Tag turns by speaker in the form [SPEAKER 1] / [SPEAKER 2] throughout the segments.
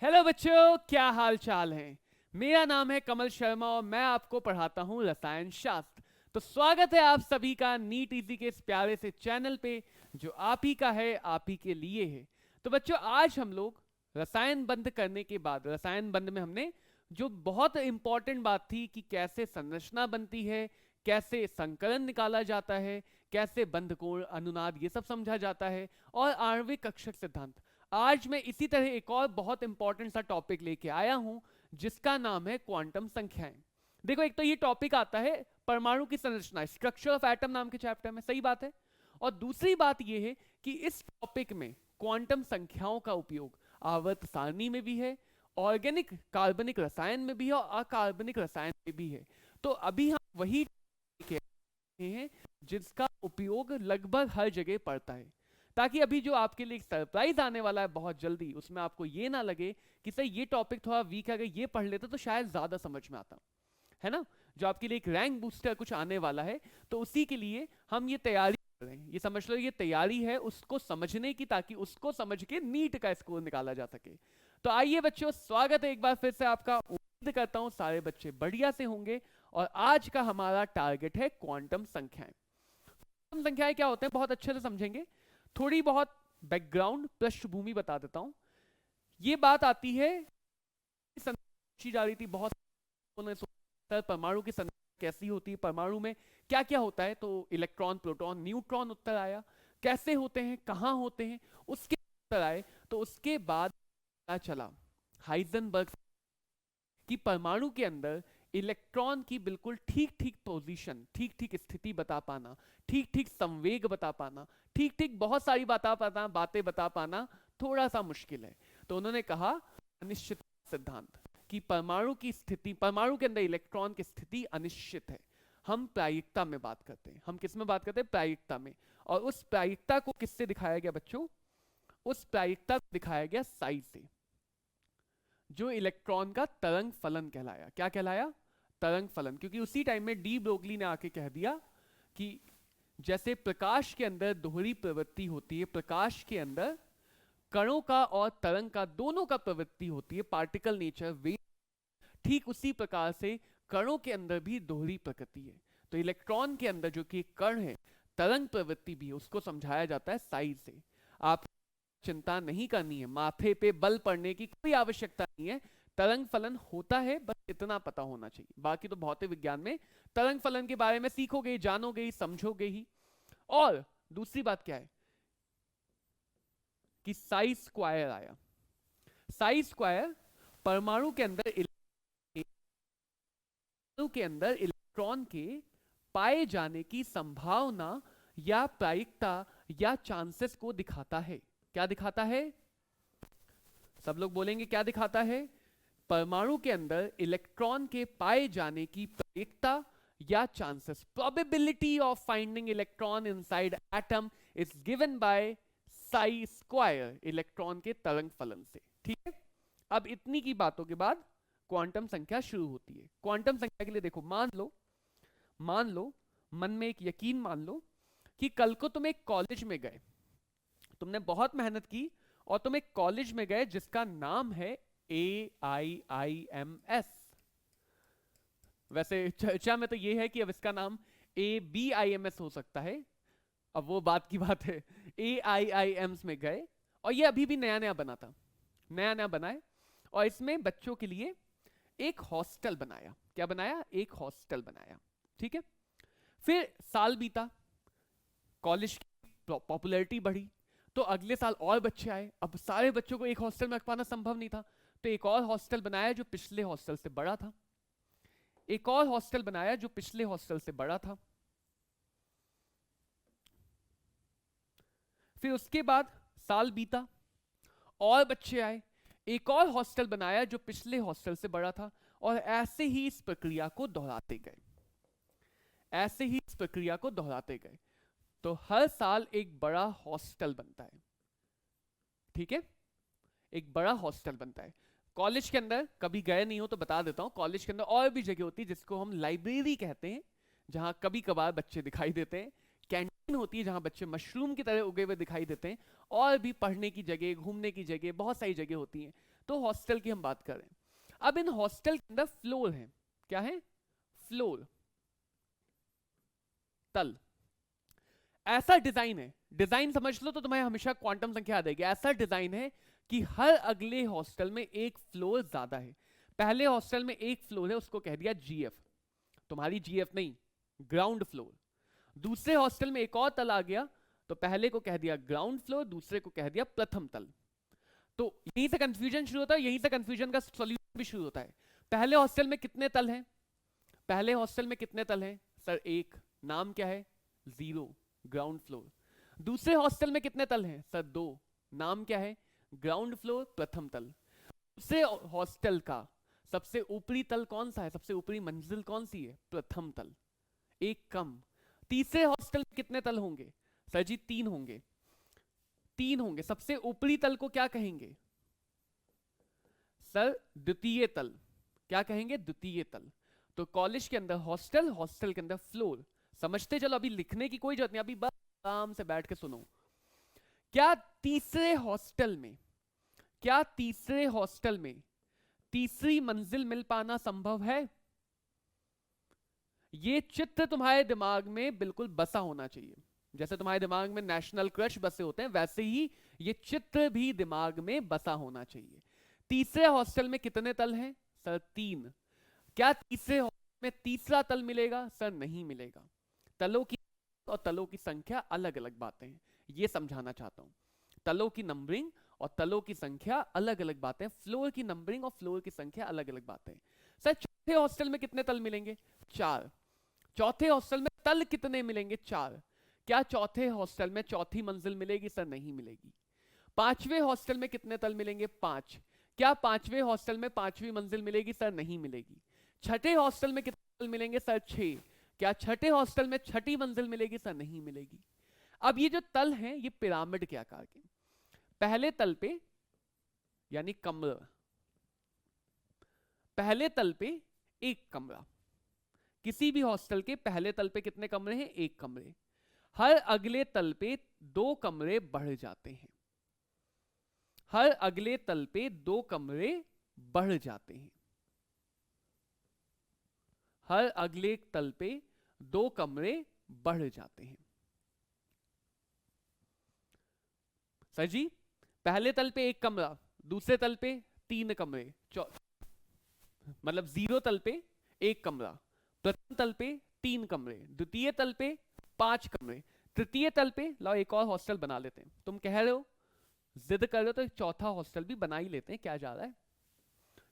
[SPEAKER 1] Hello बच्चों, क्या हाल चाल है। मेरा नाम है कमल शर्मा और मैं आपको पढ़ाता हूँ रसायन शास्त्र। तो स्वागत है आप सभी का नीट इजी के इस प्यारे से चैनल पे जो आप ही का है, आप ही के लिए है। तो बच्चों, आज हम लोग रसायन बंध करने के बाद, रसायन बंध में हमने जो बहुत इंपॉर्टेंट बात थी कि कैसे संरचना बनती है, कैसे संकलन निकाला जाता है, कैसे बंध कोण अनुनाद ये सब समझा जाता है, और आणविक कक्षक सिद्धांत। आज मैं इसी तरह एक और बहुत इंपॉर्टेंट सा टॉपिक लेके आया हूं जिसका नाम है क्वांटम संख्याएं। देखो, एक तो ये टॉपिक आता है परमाणु की संरचना, स्ट्रक्चर ऑफ एटम नाम के चैप्टर में, सही बात है। और दूसरी बात ये है कि इस टॉपिक में क्वांटम संख्याओं का उपयोग आवर्त सारणी में भी है, ऑर्गेनिक कार्बनिक रसायन में भी है और अकार्बनिक रसायन में भी है। तो अभी हम वही topic हैं जिसका उपयोग लगभग हर जगह पड़ता है, ताकि अभी जो आपके लिए एक सरप्राइज आने वाला है बहुत जल्दी, उसमें आपको ये ना लगे कि सर ये टॉपिक थोड़ा वीक है, अगर ये पढ़ लेते तो शायद ज्यादा समझ में आता, है ना। जो आपके लिए एक रैंक बूस्टर कुछ आने वाला है, तो उसी के लिए हम ये तैयारी कर रहे हैं। ये समझ लो, ये तैयारी है उसको समझने की, ताकि उसको समझ के नीट का स्कोर निकाला जा सके। तो आइए बच्चों, स्वागत है एक बार फिर से आपका। उम्मीद करता हूं सारे बच्चे बढ़िया से होंगे। और आज का हमारा टारगेट है क्वांटम संख्याएं। क्वांटम संख्याएं क्या होते हैं बहुत अच्छे से समझेंगे। थोड़ी बहुत बैकग्राउंड पृष्ठभूमि बता देता हूं। ये बात आती है, पूछी जा रही थी बहुत, सर परमाणु की संरचना कैसी होती है, परमाणु में क्या क्या होता है। तो इलेक्ट्रॉन, प्रोटॉन, न्यूट्रॉन उत्तर आया। कैसे होते हैं, कहां होते हैं, उसके उत्तर आए। तो उसके बाद पता चला हाइजेनबर्ग कि परमाणु के अंदर इलेक्ट्रॉन की बिल्कुल ठीक ठीक पोजीशन, ठीक ठीक स्थिति बता पाना, ठीक ठीक संवेग बता पाना, ठीक ठीक बहुत सारी बातें बता पाना थोड़ा सा मुश्किल है। तो उन्होंने कहा अनिश्चित सिद्धांत, कि परमाणु की स्थिति, परमाणु के अंदर इलेक्ट्रॉन की स्थिति अनिश्चित है। हम प्रायिकता में बात करते हैं। हम किस में बात करते हैं? प्रायिकता में। और उस प्रायिकता को किससे दिखाया गया बच्चों? उस प्रायिकता को दिखाया गया साई से, जो इलेक्ट्रॉन का तरंग फलन कहलाया। क्या कहलाया? तरंग फलन। क्योंकि उसी टाइम में डी ब्रोगली ने आके कह दिया कि जैसे प्रकाश के अंदर दोहरी प्रवृत्ति होती है, प्रकाश के अंदर कणों का और तरंग का दोनों का प्रवृत्ति होती है, पार्टिकल नेचर वे, ठीक उसी प्रकार से कणों के अंदर भी दोहरी प्रकृति है। तो इलेक्ट्रॉन के अंदर जो कि कण है, तरंग प्रवृत्ति भी है, उसको समझाया जाता है साइज से। आप चिंता नहीं करनी है, माथे पे बल पड़ने की कोई आवश्यकता नहीं है। तरंग फलन होता है, बस इतना पता होना चाहिए। बाकी तो भौतिक विज्ञान में तरंग फलन के बारे में सीखोगे, जानोगे ही, समझोगे ही। और दूसरी बात क्या है कि साई स्क्वायर आया। साई स्क्वायर परमाणु के अंदर इलेक्ट्रॉन के पाए जाने की संभावना या प्रायिकता या चांसेस को दिखाता है। क्या दिखाता है? सब लोग बोलेंगे क्या दिखाता है? परमाणु के अंदर इलेक्ट्रॉन के पाए जाने की प्रायिकता या chances, probability of finding electron inside atom is given by Sai square, electron के तरंग फलन से। ठीक है, अब इतनी की बातों के बाद क्वांटम संख्या शुरू होती है। क्वांटम संख्या के लिए देखो, मान लो मन में एक यकीन मान लो कि कल को तुम एक कॉलेज में गए, तुमने बहुत मेहनत की और तुम एक कॉलेज में गए जिसका नाम है AIIMS। वैसे चर्चा में तो ये है कि अब इसका नाम ABIMS हो सकता है, अब वो बात की बात है। AIIMS में गए और ये अभी भी नया नया बना था, नया नया बनाए, और इसमें बच्चों के लिए एक हॉस्टल बनाया। क्या बनाया? एक हॉस्टल बनाया। ठीक है, फिर साल बीता, कॉलेज की पॉपुलैरिटी बढ़ी, तो अगले साल और बच्चे आए। अब सारे बच्चों को एक हॉस्टल में रख पाना संभव नहीं था, तो एक और हॉस्टल बनाया जो पिछले हॉस्टल से बड़ा था। एक और हॉस्टल बनाया जो पिछले हॉस्टल से बड़ा था। फिर उसके बाद साल बीता, और बच्चे आए, एक और हॉस्टल बनाया जो पिछले हॉस्टल से बड़ा था। और ऐसे ही इस प्रक्रिया को दोहराते गए, ऐसे ही इस प्रक्रिया को दोहराते गए। तो हर साल एक बड़ा हॉस्टल बनता है। ठीक है, एक बड़ा हॉस्टल बनता है। कॉलेज के अंदर कभी गए नहीं हो तो बता देता हूं, कॉलेज के अंदर और भी जगह होती है जिसको हम लाइब्रेरी कहते हैं, जहां कभी कभार बच्चे दिखाई देते हैं। कैंटीन होती है जहां बच्चे मशरूम की तरह उगे हुए दिखाई देते हैं। और भी पढ़ने की जगह, घूमने की जगह, बहुत सारी जगह होती हैं। तो हॉस्टल की हम बात करें। अब इन हॉस्टल के अंदर फ्लोर है, क्या है? फ्लोर, तल। ऐसा डिजाइन है, डिजाइन समझ लो तो तुम्हें हमेशा क्वांटम संख्या याद आएगी। ऐसा डिजाइन है कि हर अगले हॉस्टल में एक फ्लोर ज्यादा है। पहले हॉस्टल में एक फ्लोर है, उसको कह दिया जीएफ, तुम्हारी जीएफ नहीं, ग्राउंड फ्लोर। दूसरे हॉस्टल में एक और तल आ गया, तो पहले को कह दिया ग्राउंड फ्लोर, दूसरे को कह दिया प्रथम तल। तो यहीं से कंफ्यूजन शुरू होता है, यहीं से कंफ्यूजन का सॉल्यूशन भी शुरू होता है। पहले हॉस्टल में कितने तल हैं? पहले हॉस्टल में कितने तल हैं सर? एक, नाम क्या है? 0, ग्राउंड फ्लोर। दूसरे हॉस्टल में कितने तल हैं सर? 2, नाम क्या है? ग्राउंड फ्लोर, प्रथम तल। दूसरे हॉस्टल का सबसे ऊपरी तल कौन सा है? सबसे ऊपरी मंजिल कौन सी है? प्रथम तल, एक कम। तीसरे हॉस्टल में कितने तल होंगे सर जी? 3 होंगे, 3 होंगे। सबसे ऊपरी तल को क्या कहेंगे सर? द्वितीय तल। क्या कहेंगे? द्वितीय तल। तो कॉलेज के अंदर हॉस्टल, हॉस्टल के अंदर फ्लोर। समझते चलो, अभी लिखने की कोई जरूरत नहीं, अभी बस आराम से बैठ के सुनो। क्या तीसरे हॉस्टल में, क्या तीसरे हॉस्टल में तीसरी मंजिल मिल पाना संभव है? ये चित्र तुम्हारे दिमाग में बिल्कुल बसा होना चाहिए। जैसे तुम्हारे दिमाग में नेशनल क्रश बसे होते हैं, वैसे ही ये चित्र भी दिमाग में बसा होना चाहिए। तीसरे हॉस्टल में कितने तल हैं सर? 3। क्या तीसरे हॉस्टल में तीसरा तल मिलेगा सर? नहीं मिलेगा। तलों की और तलों की संख्या अलग अलग बातें हैं, ये समझाना चाहता हूं। तलों की नंबरिंग और तलों की संख्या अलग अलग बातें, फ्लोर की नंबरिंग और फ्लोर की संख्या अलग अलग बातें। सर चौथे हॉस्टल में कितने तल मिलेंगे? 4। चौथे हॉस्टल में तल कितने मिलेंगे? 4। क्या चौथे हॉस्टल में चौथी मंजिल मिलेगी सर? नहीं मिलेगी। पांचवें हॉस्टल में कितने तल मिलेंगे? 5। क्या पांचवें हॉस्टल में पांचवी मंजिल मिलेगी सर? नहीं मिलेगी। छठे हॉस्टल में कितने तल मिलेंगे सर? 6। क्या छठे हॉस्टल में छठी मंजिल मिलेगी सर? नहीं मिलेगी। अब ये जो तल हैं ये पिरामिड के आकार के। पहले तल पे यानी कमरा, पहले तल पे एक कमरा। किसी भी हॉस्टल के पहले तल पे कितने कमरे हैं? एक कमरे। हर अगले तल पे 2 कमरे बढ़ जाते हैं, हर अगले तल पे 2 कमरे बढ़ जाते हैं, हर अगले तल पे 2 कमरे बढ़ जाते हैं। सर जी पहले तल पे एक कमरा, दूसरे तल पे 3 कमरे, मतलब 0 तल पे एक कमरा, प्रथम तल पे 3 कमरे, द्वितीय तल पे 5 कमरे, तृतीय तल पे लाओ एक और हॉस्टल बना लेते हैं। तुम कह रहे हो, जिद कर रहे हो, तो एक चौथा हॉस्टल भी बना ही लेते हैं, क्या जा रहा है।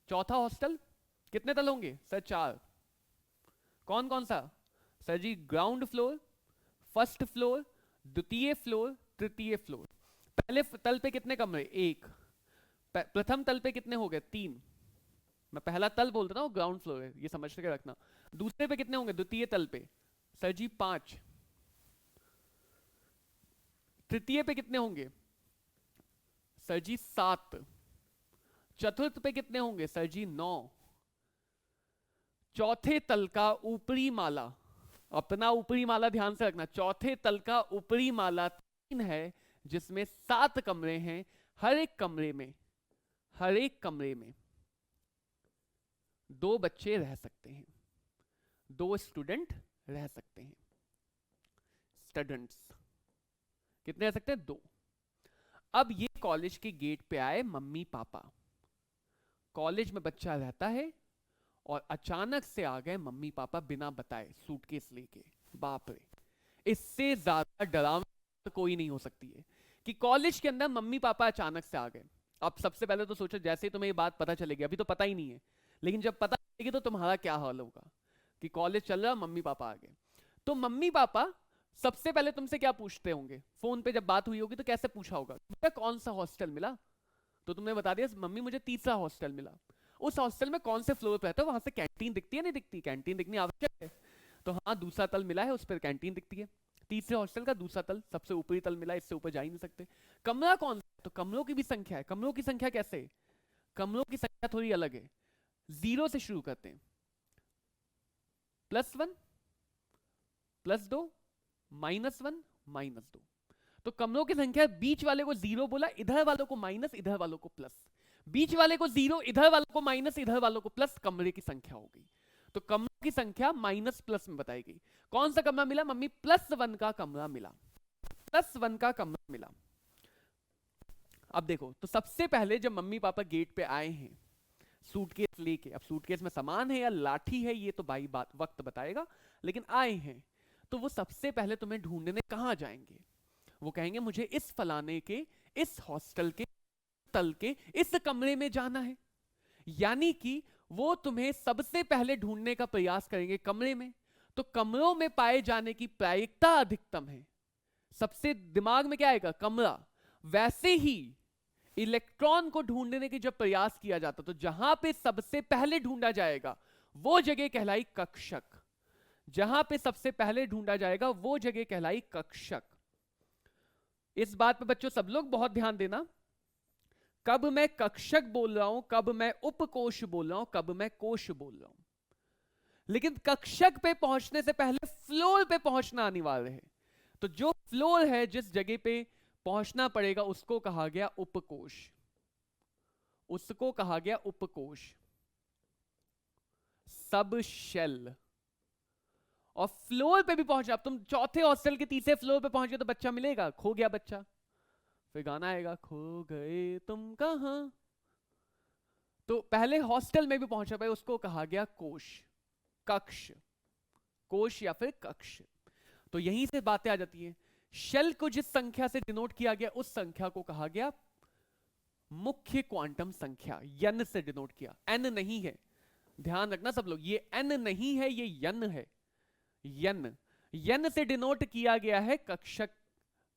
[SPEAKER 1] चौथा हॉस्टल कितने तल होंगे सर? 4। कौन कौन सा सर जी? ग्राउंड फ्लोर, फर्स्ट फ्लोर, द्वितीय फ्लोर, तृतीय फ्लोर। पहले तल पे कितने कमरे? 1। प्रथम तल पे कितने हो गए? 3। मैं पहला तल बोल रहा हूँ, ग्राउंड फ्लोर है, ये समझ के रखना। दूसरे पे कितने होंगे? द्वितीय तल पे सर जी 5। तृतीय पे कितने होंगे सर जी? 7। चतुर्थ पे कितने होंगे सर जी? 9। चौथे तल का ऊपरी माला, अपना ऊपरी माला ध्यान से रखना, चौथे तल का ऊपरी माला 3 है, जिसमें 7 कमरे हैं। हर एक कमरे में, हर एक कमरे में 2 बच्चे रह सकते हैं, 2 स्टूडेंट रह सकते हैं। स्टूडेंट्स कितने रह सकते हैं? 2। अब ये कॉलेज के गेट पे आए मम्मी पापा, कॉलेज में बच्चा रहता है और अचानक से आ गए मम्मी पापा बिना बताए सूटकेस लेके। बाप रे, इससे ज्यादा डरावना तो कोई नहीं हो सकती है कि कॉलेज के अंदर मम्मी पापा अचानक से आ गए। अब सबसे पहले तो सोचो, जैसे ही तुम्हें ये बात पता चलेगी, अभी तो पता ही नहीं है, लेकिन जब पता चलेगी तो तुम्हारा क्या हाल होगा कि कॉलेज चल रहा, मम्मी पापा आ गए। तो मम्मी पापा सबसे पहले तुमसे क्या पूछते होंगे? फोन पे जब बात हुई होगी तो कैसे पूछा होगा? बेटा कौन सा हॉस्टल मिला? तो तुमने बता दिया मम्मी मुझे तीसरा हॉस्टल मिला। उस हॉस्टल में कौन से फ्लोर पे रहता है? वहां से कैंटीन दिखती है? नहीं दिखती? कैंटीन दिखनी आवश्यक है। तो हाँ, दूसरा तल मिला है, उस पर कैंटीन दिखती है। तीसरे हॉस्टल का दूसरा तल, सबसे ऊपरी तल मिला, इससे ऊपर जा ही नहीं सकते। कमरा कौन सा? तो कमरों की भी संख्या है। कमरों की संख्या कैसे? कमरों की संख्या थोड़ी अलग है। 0 से शुरू करते हैं, +1, +2, -1, -2। तो कमरों की संख्या, बीच वाले को 0 बोला, इधर वालों को माइनस, इधर वालों को प्लस। बीच वाले को 0, इधर वालों को माइनस, इधर वालों को प्लस, कमरे की संख्या हो गई। तो कमरों की संख्या माइनस प्लस में बताई गई। कौन सा कमरा मिला मम्मी? +1 का कमरा मिला, +1 का कमरा मिला। अब देखो, तो सबसे पहले जब मम्मी पापा गेट पे आए हैं सूटकेस लेके, अब सूटकेस में सामान है या लाठी है ये तो भाई बात वक्त बताएगा, लेकिन आए हैं, तो वो सबसे पहले तुम्हें ढूंढने कहां जाएंगे? वो कहेंगे मुझे इस फलाने के, इस हॉस्टल के तल के इस कमरे में जाना है। यानी कि वो तुम्हें सबसे पहले ढूंढने का प्रयास करेंगे कमरे में। तो कमरों में पाए जाने की प्रायिकता अधिकतम है। सबसे दिमाग में क्या आएगा? कमरा। वैसे ही इलेक्ट्रॉन को ढूंढने की जब प्रयास किया जाता तो जहां पे सबसे पहले ढूंढा जाएगा वो जगह कहलाई कक्षक। जहां पे सबसे पहले ढूंढा जाएगा वो जगह कहलाई कक्षक। इस बात पे बच्चों सब लोग बहुत ध्यान देना, कब मैं कक्षक बोल रहा हूं, कब मैं उपकोष बोल रहा हूं, कब मैं कोश बोल रहा हूं। लेकिन कक्षक पे पहुंचने से पहले फ्लोर पे पहुंचना अनिवार्य है। तो जो फ्लोर है, जिस जगह पे पहुंचना पड़ेगा, उसको कहा गया उपकोष, उसको कहा गया उपकोष, सब शेल। और फ्लोर पे भी पहुंचा, अब तुम चौथे हॉस्टल के तीसरे फ्लोर पे पहुंच गए तो बच्चा मिलेगा? खो गया बच्चा, फिर गाना आएगा खो गए तुम कहां। तो पहले हॉस्टल में भी पहुंचा भाई, उसको कहा गया कोश, कक्ष, कोश या फिर कक्ष। तो यहीं से बातें आ जाती हैं। शेल को जिस संख्या से डिनोट किया गया उस संख्या को कहा गया मुख्य क्वांटम संख्या, यन से डिनोट किया, एन नहीं है, ध्यान रखना सब लोग, ये एन नहीं है, ये यन है, यन। यन से डिनोट किया गया है कक्षक,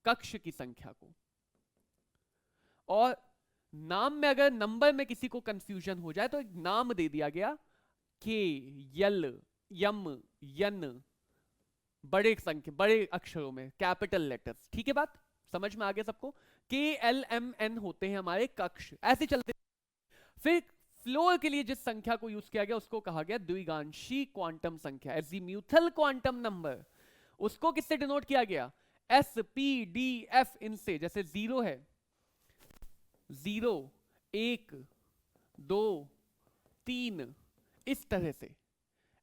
[SPEAKER 1] कक्ष की संख्या को। और नाम में अगर नंबर में किसी को कंफ्यूजन हो जाए तो एक नाम दे दिया गया के, यल, यम, यन, बड़े संख्या, बड़े अक्षरों में, कैपिटल लेटर्स। ठीक है, बात समझ में आ गया सबको? के एल एम एन होते हैं हमारे कक्ष, ऐसे चलते। फिर फ्लोर के लिए जिस संख्या को यूज किया गया उसको कहा गया द्विगांशी क्वांटम संख्या, एजीम्यूथल क्वांटम नंबर। उसको किससे डिनोट किया गया? एस, पी, डी, एफ, इनसे। जैसे 0 है, 0, 1, 2, 3, इस तरह से,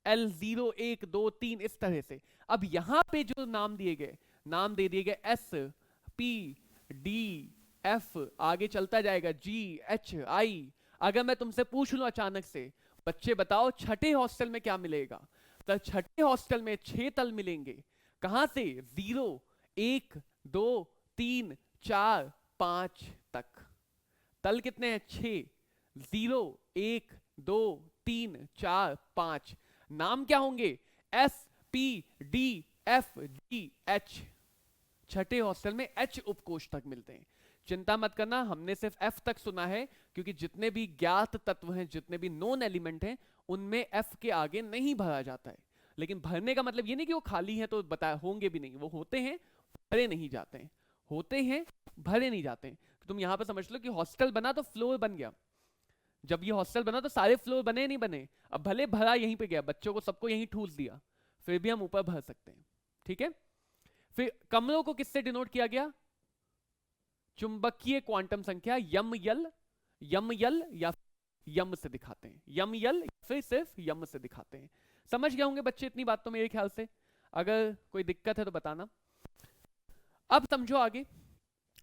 [SPEAKER 1] L0, 1, 2, 3, इस तरह से। अब यहां पे जो नाम दिए गए, नाम दे दिए गए S, P, D, F, आगे चलता जाएगा G, H, I। अगर मैं तुमसे पूछ लूं अचानक से, बच्चे बताओ छठे हॉस्टल में क्या मिलेगा, तो छठे हॉस्टल में 6 तल मिलेंगे। कहां से? 0, 1, 2, 3, 4, 5 तक। तल कितने हैं? 6, 0, 1, 2, 3, 4, 5। नाम क्या होंगे? S, P, D, F, G, H। छठे हॉस्टल में H उपकोष तक मिलते हैं। चिंता मत करना, हमने सिर्फ F तक सुना है क्योंकि जितने भी ज्ञात तत्व हैं, जितने भी नोन एलिमेंट हैं, उनमें F के आगे नहीं भरा जाता है। लेकिन भरने का मतलब ये नहीं कि वो खाली है तो बता होंगे भी नहीं, वो होते हैं, भरे नहीं जाते हैं, होते हैं, भरे नहीं जाते हैं। तुम यहां पर समझ लो कि हॉस्टल बना तो फ्लोर बन गया। जब ये हॉस्टल बना तो सारे फ्लोर बने नहीं बने? अब भले भरा यहीं पे गया, बच्चों को सबको यहीं ठूस दिया, फिर भी हम ऊपर भर सकते हैं। ठीक है। फिर कमरों को किससे डिनोट किया गया? चुंबकीय क्वांटम संख्या, यम यल, यम यल या यम से दिखाते हैं, यम यल फिर सिर्फ यम से दिखाते हैं। समझ गए होंगे बच्चे इतनी बात तो मेरे ख्याल से। अगर कोई दिक्कत है तो बताना। अब समझो आगे।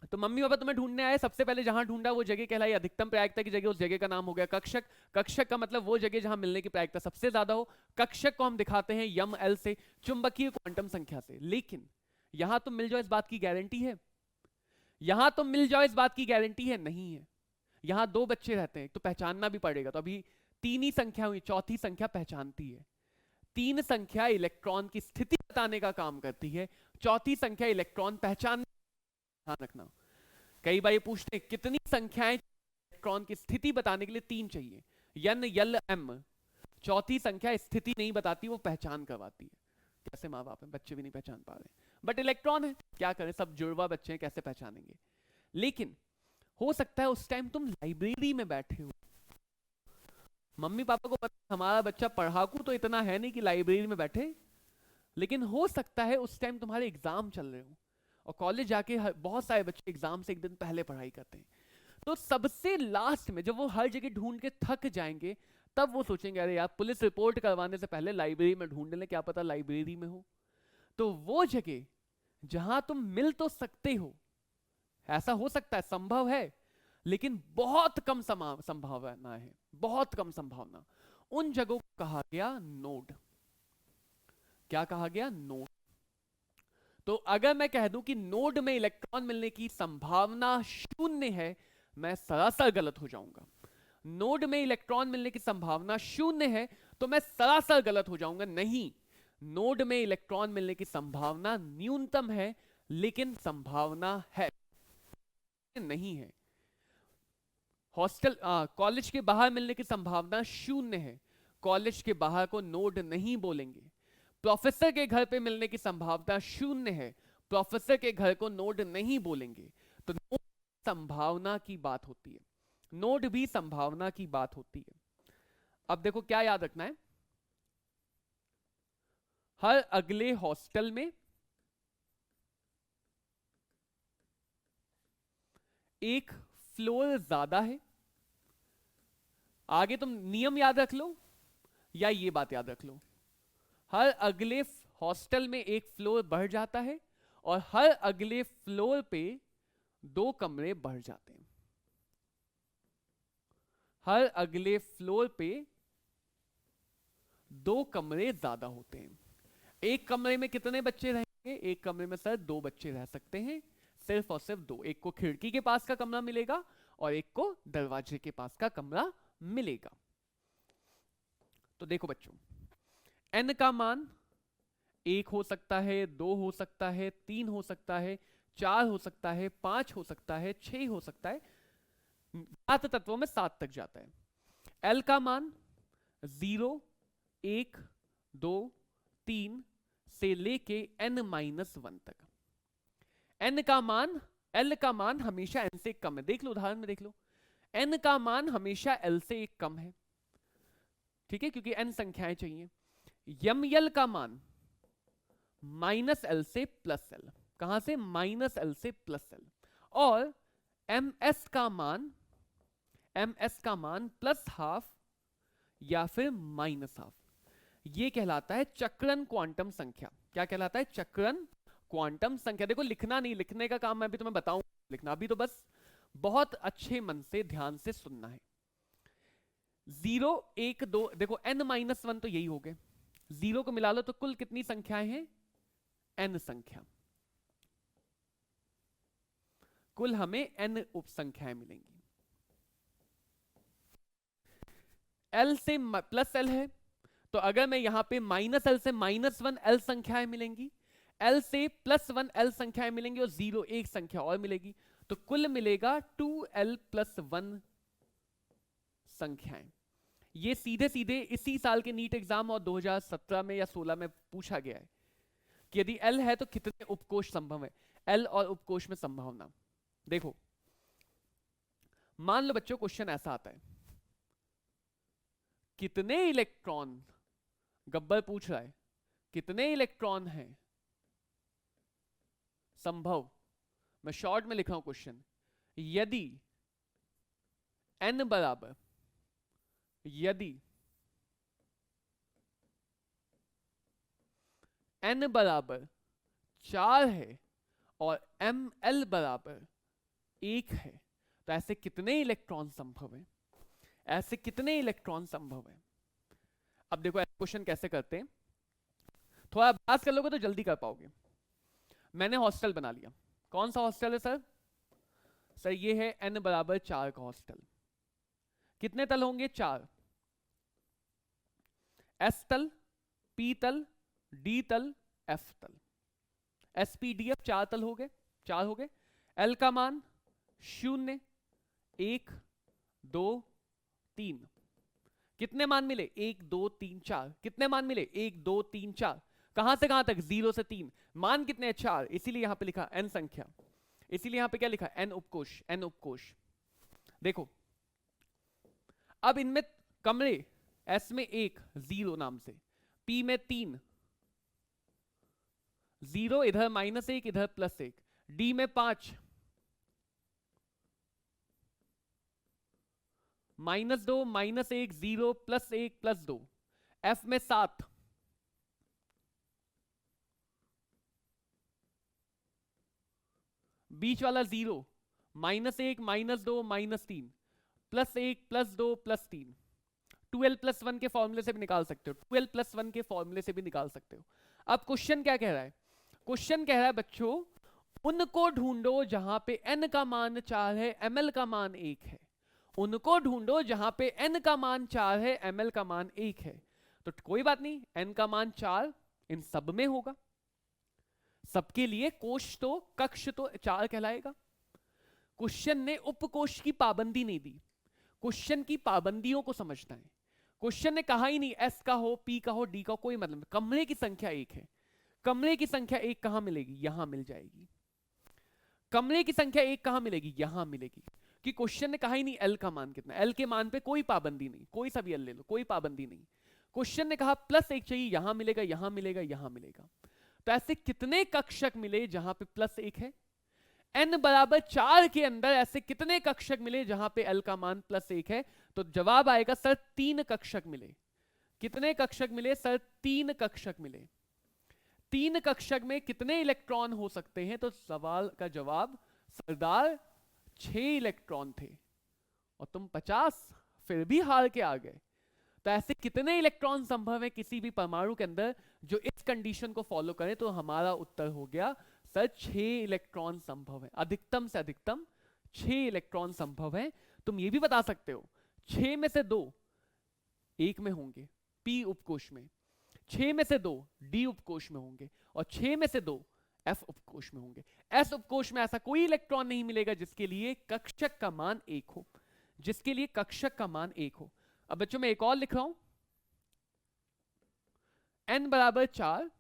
[SPEAKER 1] तो मम्मी पापा तुम्हें ढूंढने आए, सबसे पहले जहां ढूंढा वो जगह कहलाई अधिकतम प्रायिकता की जगह, उस जगह का नाम हो गया कक्षक। कक्षक का मतलब वो जगह जहां मिलने की प्रायिकता सबसे ज्यादा हो। कक्षक को हम दिखाते हैं यम एल से, चुंबकीय क्वांटम संख्या से। लेकिन यहां तुम मिल जाओ इस बात की गारंटी है? यहां तुम मिल जाओ इस बात की गारंटी है? नहीं है। यहां 2 बच्चे रहते हैं तो पहचानना भी पड़ेगा। तो अभी 3 ही संख्या हुई, चौथी संख्या पहचानती है। 3 संख्या इलेक्ट्रॉन की स्थिति बताने का काम करती है, चौथी संख्या इलेक्ट्रॉन पहचान। ध्यान रखना, कई बार ये पूछते हैं कितनी संख्याएं इलेक्ट्रॉन की स्थिति बताने के लिए? 3 चाहिए, यन, यल, एम। चौथी संख्या स्थिति नहीं बताती, वो पहचान करवाती है। कैसे माँ बाप हैं, बच्चे भी नहीं पहचान पा रहे, बट इलेक्ट्रॉन है, क्या करें, सब जुड़वा बच्चे हैं, कैसे पहचानेंगे। लेकिन हो सकता है उस टाइम तुम लाइब्रेरी में बैठे हो, मम्मी पापा को पता हमारा बच्चा पढ़ाकू तो इतना है नहीं कि लाइब्रेरी में बैठे, लेकिन हो सकता है उस टाइम तुम्हारे एग्जाम चल रहे हो। और कॉलेज जाके बहुत सारे बच्चे एग्जाम से एक दिन पहले पढ़ाई करते हैं। तो सबसे लास्ट में जब वो हर जगह ढूंढ के थक जाएंगे, तब वो सोचेंगे अरे यार पुलिस रिपोर्ट करवाने से पहले लाइब्रेरी में ढूंढ लें, क्या पता लाइब्रेरी में हो। तो वो जगह जहां तुम मिल तो सकते हो, ऐसा हो सकता है, संभव है, लेकिन बहुत कम संभावना है, बहुत कम संभावना, उन जगहों को कहा गया नोड। क्या कहा गया? नोड। तो अगर मैं कह दूं कि नोड में इलेक्ट्रॉन मिलने की संभावना 0 है, मैं सरासर गलत हो जाऊंगा। नोड में इलेक्ट्रॉन मिलने की संभावना 0 है तो मैं सरासर गलत हो जाऊंगा। नहीं, नोड में इलेक्ट्रॉन मिलने की संभावना न्यूनतम है, लेकिन संभावना है, नहीं है। हॉस्टल कॉलेज के बाहर मिलने की संभावना 0 है, कॉलेज के बाहर को नोड नहीं बोलेंगे। प्रोफेसर के घर पे मिलने की संभावना 0 है, प्रोफेसर के घर को नोड नहीं बोलेंगे। तो नोड संभावना की बात होती है, नोड भी संभावना की बात होती है। अब देखो क्या याद रखना है, हर अगले हॉस्टल में एक फ्लोर ज्यादा है। आगे तुम नियम याद रख लो या ये बात याद रख लो, हर अगले हॉस्टल में एक फ्लोर बढ़ जाता है और हर अगले फ्लोर पे 2 कमरे बढ़ जाते हैं। हर अगले फ्लोर पे 2 कमरे ज्यादा होते हैं। एक कमरे में कितने बच्चे रहेंगे? एक कमरे में सर 2 बच्चे रह सकते हैं, सिर्फ और सिर्फ 2। एक को खिड़की के पास का कमरा मिलेगा और एक को दरवाजे के पास का कमरा मिलेगा। तो देखो बच्चों, n का मान 1 हो सकता है, 2 हो सकता है, 3 हो सकता है, 4 हो सकता है, 5 हो सकता है, 6 हो सकता है, 7 तत्वों में 7 तक जाता है। l का मान 0, 1, 2, 3 से लेके n-1 तक। n का मान, l का मान हमेशा n से कम है। देख लो उदाहरण में, देख लो n का मान हमेशा l से 1 कम है, ठीक है, क्योंकि n संख्याएं चाहिए। ml का मान -l से +l, कहां से? -l से +l। और ms का मान, ms का मान +½ या फिर -½ ये कहलाता है चक्रण क्वांटम संख्या। क्या कहलाता है? चक्रण क्वांटम संख्या। देखो लिखना नहीं, लिखने का काम मैं भी तुम्हें बताऊं, लिखना अभी तो बस बहुत अच्छे मन से ध्यान से सुनना है। 0, 1, 2, देखो n-1 तो यही हो गए, 0 को मिला लो तो कुल कितनी संख्याएं हैं? n संख्या। कुल हमें n उप संख्याएं मिलेंगी। l से +l है, तो अगर मैं यहां पे -l से -1 l संख्याएं मिलेंगी, l से +1 l संख्याएं मिलेंगी और 0 एक संख्या और मिलेगी, तो कुल मिलेगा 2l + 1 संख्याएं। ये सीधे सीधे इसी साल के नीट एग्जाम और 2017 में या 16 में पूछा गया है कि यदि l है तो कितने उपकोष संभव है, l और उपकोष में संभावना। देखो मान लो बच्चों क्वेश्चन ऐसा आता है, कितने इलेक्ट्रॉन, गब्बर पूछ रहा है कितने इलेक्ट्रॉन हैं संभव। मैं शॉर्ट में लिख रहा हूं क्वेश्चन, यदि n बराबर, यदि n बराबर 4 है और ml बराबर 1 है, तो ऐसे कितने इलेक्ट्रॉन संभव है? ऐसे कितने इलेक्ट्रॉन संभव है? अब देखो क्वेश्चन कैसे करते हैं, थोड़ा अभ्यास कर लोगे तो जल्दी कर पाओगे। मैंने हॉस्टल बना लिया, कौन सा हॉस्टल है सर? सर ये है n बराबर 4 का हॉस्टल। कितने तल होंगे? 4। s तल, p तल, d तल, f तल, spdf 4 तल हो गए, 4 हो गए। l का मान 0, 1, 2, 3। कितने मान मिले? 1, 2, 3, 4। कितने मान मिले? 1, 2, 3, 4। कहां से कहां तक? 0 से 3। मान कितने? 4, इसीलिए यहां पे लिखा n संख्या, इसीलिए यहां पे क्या लिखा? n उपकोष, n उपकोष। देखो अब इनमें कमरे, s में 1 0 नाम से, p में 3 0, इधर -1 इधर +1, d में 5 -2 -1 0 +1 +2, F में 7, बीच वाला 0, -1 -2 -3 +1 +2 +3, 2l+1 के फॉर्मूले से भी निकाल सकते हो, 2l+1 के फॉर्मूले से भी निकाल सकते हो। अब क्वेश्चन क्या कह रहा है? क्वेश्चन कह रहा है बच्चों, उनको ढूंढो जहां पे n का मान 4 है, ml का मान 1 है। उनको ढूंढो जहां पे n का मान 4 है, ml का मान 1 है। तो कोई बात नहीं, n का मान 4 इन सब में होगा, सबके लिए कोश तो कक्ष तो 4 कहलाएगा। क्वेश्चन ने उपकोश की पाबंदी नहीं दी, क्वेश्चन की पाबंदियों को समझना है। क्वेश्चन ने कहा ही नहीं s का हो, p का हो, d का हो, कोई मतलब नहीं। कमरे की संख्या 1 है, कमरे की संख्या 1 कहां मिलेगी? यहां मिल जाएगी। कमरे की संख्या 1 कहां मिलेगी? यहां मिलेगी। कि क्वेश्चन ने कहा ही नहीं l का मान कितना, l के मान पे कोई पाबंदी नहीं, कोई सा भी l ले लो, कोई पाबंदी नहीं। क्वेश्चन ने कहा +1 चाहिए, यहां मिलेगा, यहां मिलेगा, यहां मिलेगा। तो ऐसे कितने कक्षक मिले जहां पे +1 है? n बराबर 4 के अंदर ऐसे कितने कक्षक मिले जहां पे l का मान +1 है? तो जवाब आएगा सर 3 कक्षक मिले। कितने कक्षक मिले सर? 3 कक्षक मिले। 3 कक्षक में कितने इलेक्ट्रॉन हो सकते हैं? तो सवाल का जवाब सरदार 6 इलेक्ट्रॉन थे, और तुम 50 फिर भी हार के आ गए। तो ऐसे कितने इलेक्ट्रॉन संभव है किसी भी परमाणु के अंदर जो इस कंडीशन को फॉलो करें? तो हमारा उत्तर हो गया सर 6 इलेक्ट्रॉन संभव है, अधिकतम से अधिकतम 6 इलेक्ट्रॉन संभव है। तुम ये भी बता सकते हो 6 में से 2 एक में होंगे, p उपकोश में, 6 में से 2 d उपकोश में होंगे, और 6 में से 2 f उपकोश में होंगे। s उपकोश में ऐसा कोई इलेक्ट्रॉन नहीं मिलेगा जिसके लिए कक्षक का मान 1 हो, जिसके लिए कक्षक का मान 1 हो। अब बच्चों मैं एक और लिख रहा हूं, n बराबर 4,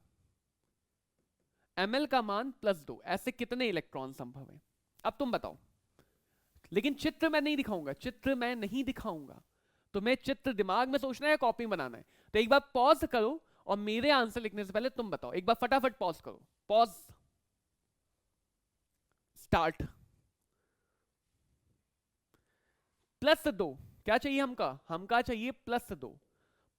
[SPEAKER 1] ml का मान +2, ऐसे कितने इलेक्ट्रॉन संभव है? अब तुम बताओ। लेकिन चित्र मैं नहीं दिखाऊंगा, चित्र मैं नहीं दिखाऊंगा। तुम्हें चित्र दिमाग में सोचना है, कॉपी बनाना है। तो एक बार पॉज करो और मेरे आंसर लिखने से पहले तुम बताओ। एक बार फटाफट पॉज करो, पॉज, स्टार्ट। +2 क्या चाहिए हमका? हमका चाहिए +2।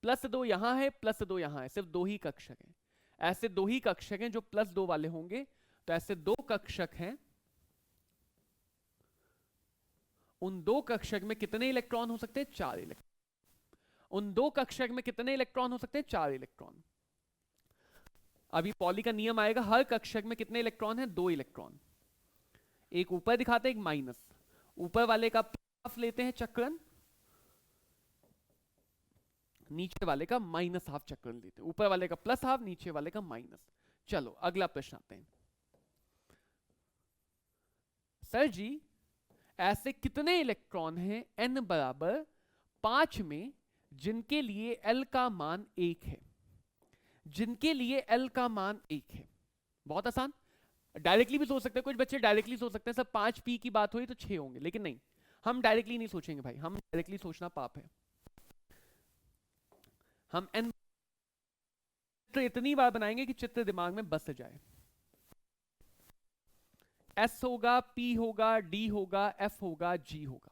[SPEAKER 1] +2 यहां है, +2 यहां है, सिर्फ 2 ही कक्षक हैं। ऐसे 2 ही कक्षक हैं जो +2 वाले होंगे। तो ऐसे 2 कक्षक हैं, उन 2 कक्षक में कितने इलेक्ट्रॉन हो सकते हैं? 4 इलेक्ट्रॉन। उन 2 कक्षक में कितने इलेक्ट्रॉन हो सकते हैं? 4 इलेक्ट्रॉन। अभी पॉली का नियम आएगा, हर कक्षक में कितने इलेक्ट्रॉन हैं? 2 इलेक्ट्रॉन। एक ऊपर दिखाते हैं, एक माइनस। ऊपर वाले का हाफ लेते हैं चक्रण, नीचे वाले का -½ चक्रण लेते हैं। ऊपर वाले का +½ नीचे वाले का माइनस। चलो अगला प्रश्न आते हैं। सर जी ऐसे कितने इलेक्ट्रॉन हैं n बराबर 5 में जिनके लिए l का मान 1 है? जिनके लिए l का मान 1 है। बहुत आसान, डायरेक्टली भी सोच सकते हैं, कुछ बच्चे डायरेक्टली सोच सकते हैं सर 5p की बात हुई तो 6 होंगे, लेकिन नहीं, हम डायरेक्टली नहीं सोचेंगे भाई, हम डायरेक्टली सोचना पाप है। हम n चित्र इतनी बार बनाएंगे कि चित्र दिमाग में बस जाए। S होगा, P होगा, D होगा, F होगा, G होगा।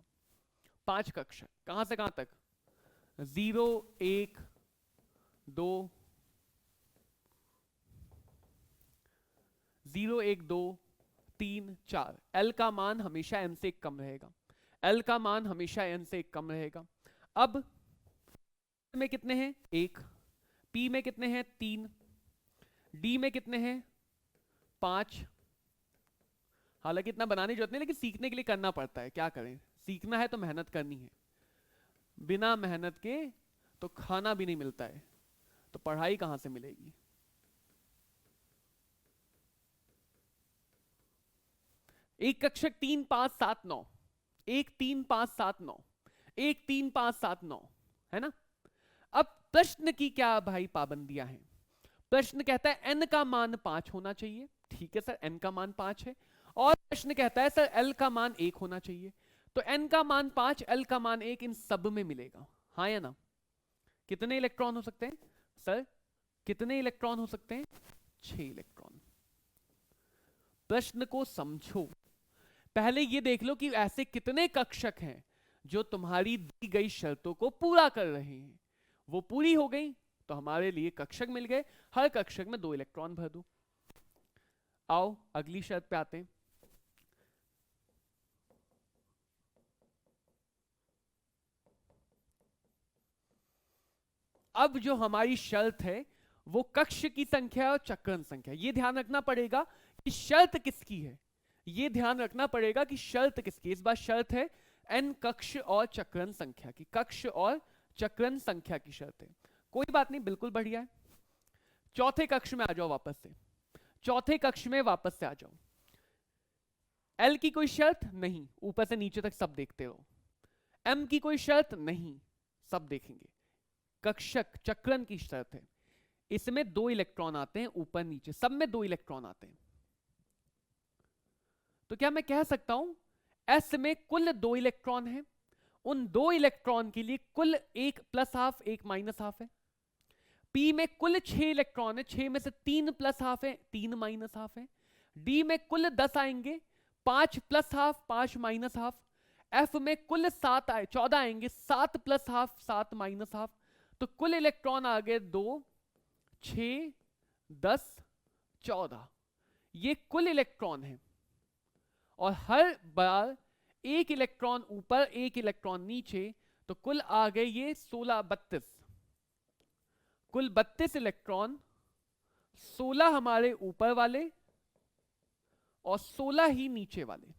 [SPEAKER 1] 5 कक्षक, कहां से कहां तक? 0 1 2 0 1 2 3 4। L का मान हमेशा n से कम रहेगा, L का मान हमेशा n से कम रहेगा। अब में कितने हैं? 1। P में कितने हैं? 3। D में कितने हैं? 5। हालांकि इतना बनाने की जरूरत नहीं, लेकिन सीखने के लिए करना पड़ता है, क्या करें, सीखना है तो मेहनत करनी है। बिना मेहनत के तो खाना भी नहीं मिलता है, तो पढ़ाई कहां से मिलेगी? एक कक्षक 3 5 7 9, 1 3 5 7 9, 1 3 5 7 9, है ना? अब प्रश्न की क्या भाई पाबंदियां हैं? प्रश्न कहता है n का मान 5 होना चाहिए, ठीक है सर, n का मान 5 है। और प्रश्न कहता है सर l का मान 1 होना चाहिए। तो n का मान 5, l का मान 1, इन सब में मिलेगा, हाँ या ना? कितने इलेक्ट्रॉन हो सकते हैं सर? कितने इलेक्ट्रॉन हो सकते हैं? 6 इलेक्ट्रॉन। प्रश्न को समझो, पहले ये देख लो कि ऐसे कितने कक्षक हैं जो तुम्हारी दी गई शर्तों को पूरा कर रहे हैं। वो पूरी हो गई तो हमारे लिए कक्षक मिल गए, हर कक्षक में 2 इलेक्ट्रॉन भर दो। आओ अगली शर्त पे आते हैं। अब जो हमारी शर्त है वो कक्ष की संख्या और चक्रण संख्या, ये ध्यान रखना पड़ेगा कि शर्त किसकी है। ये ध्यान रखना पड़ेगा कि शर्त किसकी। इस बार शर्त है n कक्ष और चक्रण संख्या की, कक्ष और चक्रण संख्या की शर्त है। कोई बात नहीं, बिल्कुल बढ़िया है। चौथे कक्ष में आ जाओ वापस से, चौथे कक्ष में वापस से आ जाओ। L की कोई शर्त नहीं, ऊपर से नीचे तक सब देखते रहो। M की कोई शर्त नहीं, सब देखेंगे। कक्षक चक्रण की शर्त है, इसमें 2 इलेक्ट्रॉन आते हैं ऊपर नीचे, सब में 2 इलेक्ट्रॉन आते हैं। तो क्या मैं कह सकता हूं S में कुल 2 इलेक्ट्रॉन हैं, उन 2 इलेक्ट्रॉन के लिए कुल 1 प्लस हाफ 1 माइनस हाफ है। P में कुल 6 इलेक्ट्रॉन है, 6 में से 3 प्लस हाफ है 3 माइनस हाफ है। D में कुल 10 आएंगे, 5 plus half 5 minus half. F में कुल 7 आए 14 आएंगे, 7 प्लस हाफ 7 माइनस हाफ। तो कुल इलेक्ट्रॉन आ गए 2 6 10 14, ये कुल इलेक्ट्रॉन है। और हर बार 1 इलेक्ट्रॉन ऊपर 1 इलेक्ट्रॉन नीचे, तो कुल आ गए ये 16 32, कुल 32 इलेक्ट्रॉन, 16 हमारे ऊपर वाले और 16 ही नीचे वाले।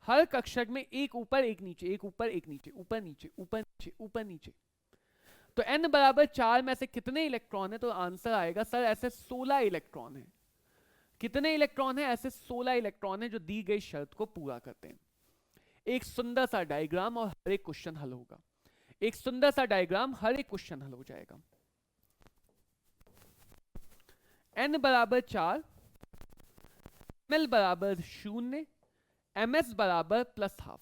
[SPEAKER 1] हर कक्षक में 1 ऊपर 1 नीचे, 1 ऊपर 1 नीचे, ऊपर नीचे ऊपर नीचे ऊपर नीचे। तो n बराबर 4 में से कितने इलेक्ट्रॉन है? तो आंसर आएगा सर ऐसे 16 इलेक्ट्रॉन है। कितने इलेक्ट्रॉन है? ऐसे 16 इलेक्ट्रॉन है जो दी गई शर्त को पूरा करते हैं। एक सुंदर सा डायग्राम और हर एक क्वेश्चन हल होगा। एक सुंदर सा डायग्राम, हर एक क्वेश्चन हल हो जाएगा। n बराबर 4, ml बराबर 0, ms बराबर प्लस हाफ।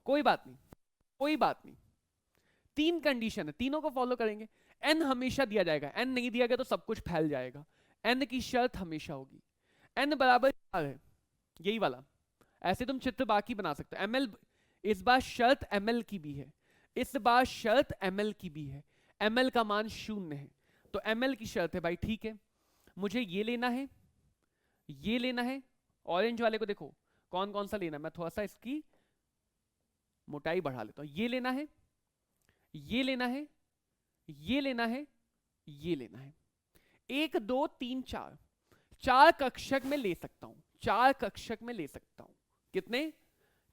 [SPEAKER 1] कोई बात नहीं, कोई बात नहीं, 3 कंडीशन है, तीनों को फॉलो करेंगे। n हमेशा दिया जाएगा, n नहीं दिया गया तो सब कुछ फैल जाएगा। n की शर्त हमेशा होगी। n बराबर 4 है, यही वाला। ऐसे तुम चित्र बाकी बना सकते हो। ml इस बार शर्त ml की भी है, इस बार शर्त ml की भी है। ml का मान 0 है, तो ml की शर्त है भाई, ठीक है। मुझे ये लेना है, ये लेना है। ऑरेंज वाले को देखो कौन कौन सा लेना है, मैं थोड़ा सा इसकी मोटाई बढ़ा लेता हूं। ये लेना है, ये लेना है, ये लेना है, ये लेना है। 1 2 3 4, 4 कक्षक में ले सकता हूं, 4 कक्षक में ले सकता हूं। कितने?